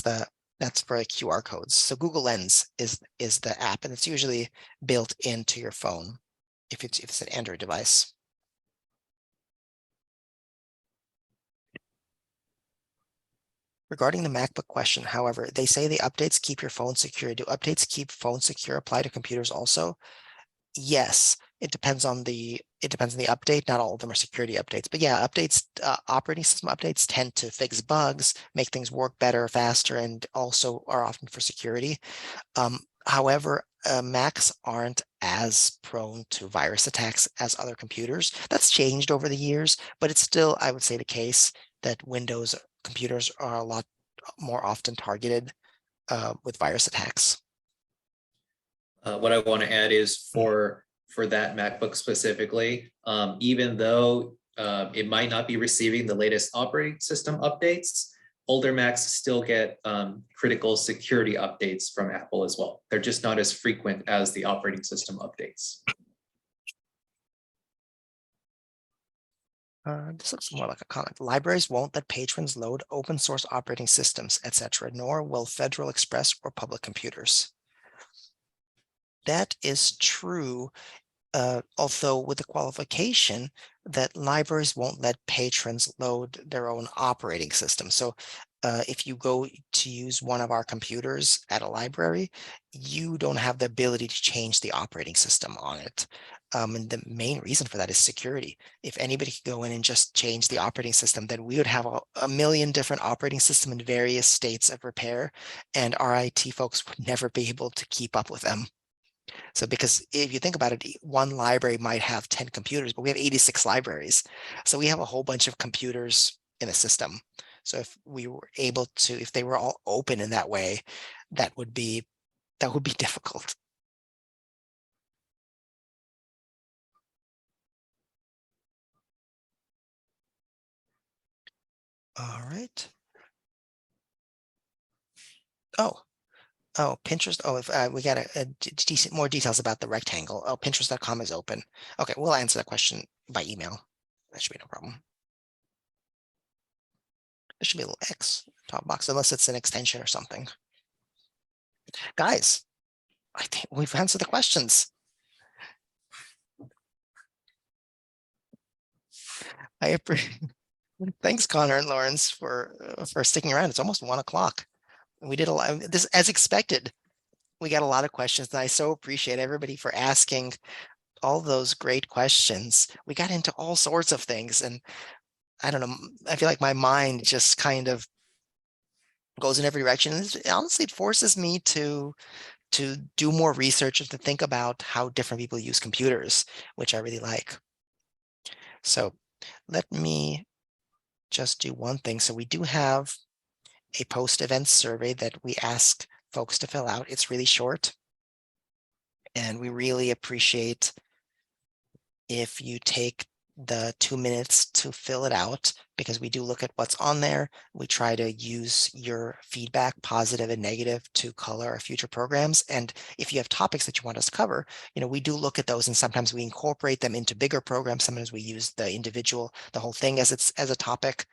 for QR codes. So Google Lens is the app, and it's usually built into your phone if it's an Android device. Regarding the MacBook question, however, they say the updates keep your phone secure. Do updates keep phone secure apply to computers also? Yes, it depends on the update. Not all of them are security updates, but yeah, updates, operating system updates tend to fix bugs, make things work better, faster, and also are often for security. However, Macs aren't as prone to virus attacks as other computers. That's changed over the years, but it's still, I would say, the case that Windows computers are a lot more often targeted with virus attacks. What I want to add is for that MacBook specifically, even though it might not be receiving the latest operating system updates, older Macs still get critical security updates from Apple as well. They're just not as frequent as the operating system updates. This looks more like a comment. Libraries won't let patrons load open source operating systems, etc., nor will Federal Express or public computers. That is true, although with the qualification that libraries won't let patrons load their own operating system. So if you go to use one of our computers at a library, you don't have the ability to change the operating system on it. And the main reason for that is security. If anybody could go in and just change the operating system, then we would have a million different operating systems in various states of repair, and our IT folks would never be able to keep up with them. So because if you think about it, one library might have 10 computers, but we have 86 libraries. So we have a whole bunch of computers in the system. So if we were able to, if they were all open in that way, that would be difficult. All right. Oh, Pinterest. Oh, if we got a decent more details about the rectangle. Oh, Pinterest.com is open. Okay, we'll answer that question by email. That should be no problem. There should be a little X top box, unless it's an extension or something. Guys, I think we've answered the questions. I appreciate. Thanks, Connor and Lawrence, for sticking around. It's almost 1 o'clock. We did a lot. This, as expected, we got a lot of questions, and I so appreciate everybody for asking all those great questions. We got into all sorts of things, and I don't know. I feel like my mind just kind of goes in every direction. And honestly, it forces me to do more research and to think about how different people use computers, which I really like. So let me just do one thing. So we do have a post-event survey that we ask folks to fill out. It's really short. And we really appreciate if you take the 2 minutes to fill it out, because we do look at what's on there. We try to use your feedback, positive and negative, to color our future programs. And if you have topics that you want us to cover, we do look at those, and sometimes we incorporate them into bigger programs. Sometimes we use the whole thing as a topic.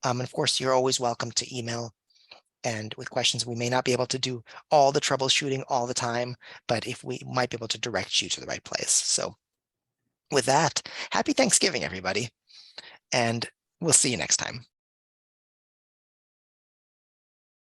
And of course, you're always welcome to email and with questions. We may not be able to do all the troubleshooting all the time, but if we might be able to direct you to the right place. So with that, happy Thanksgiving, everybody, and we'll see you next time.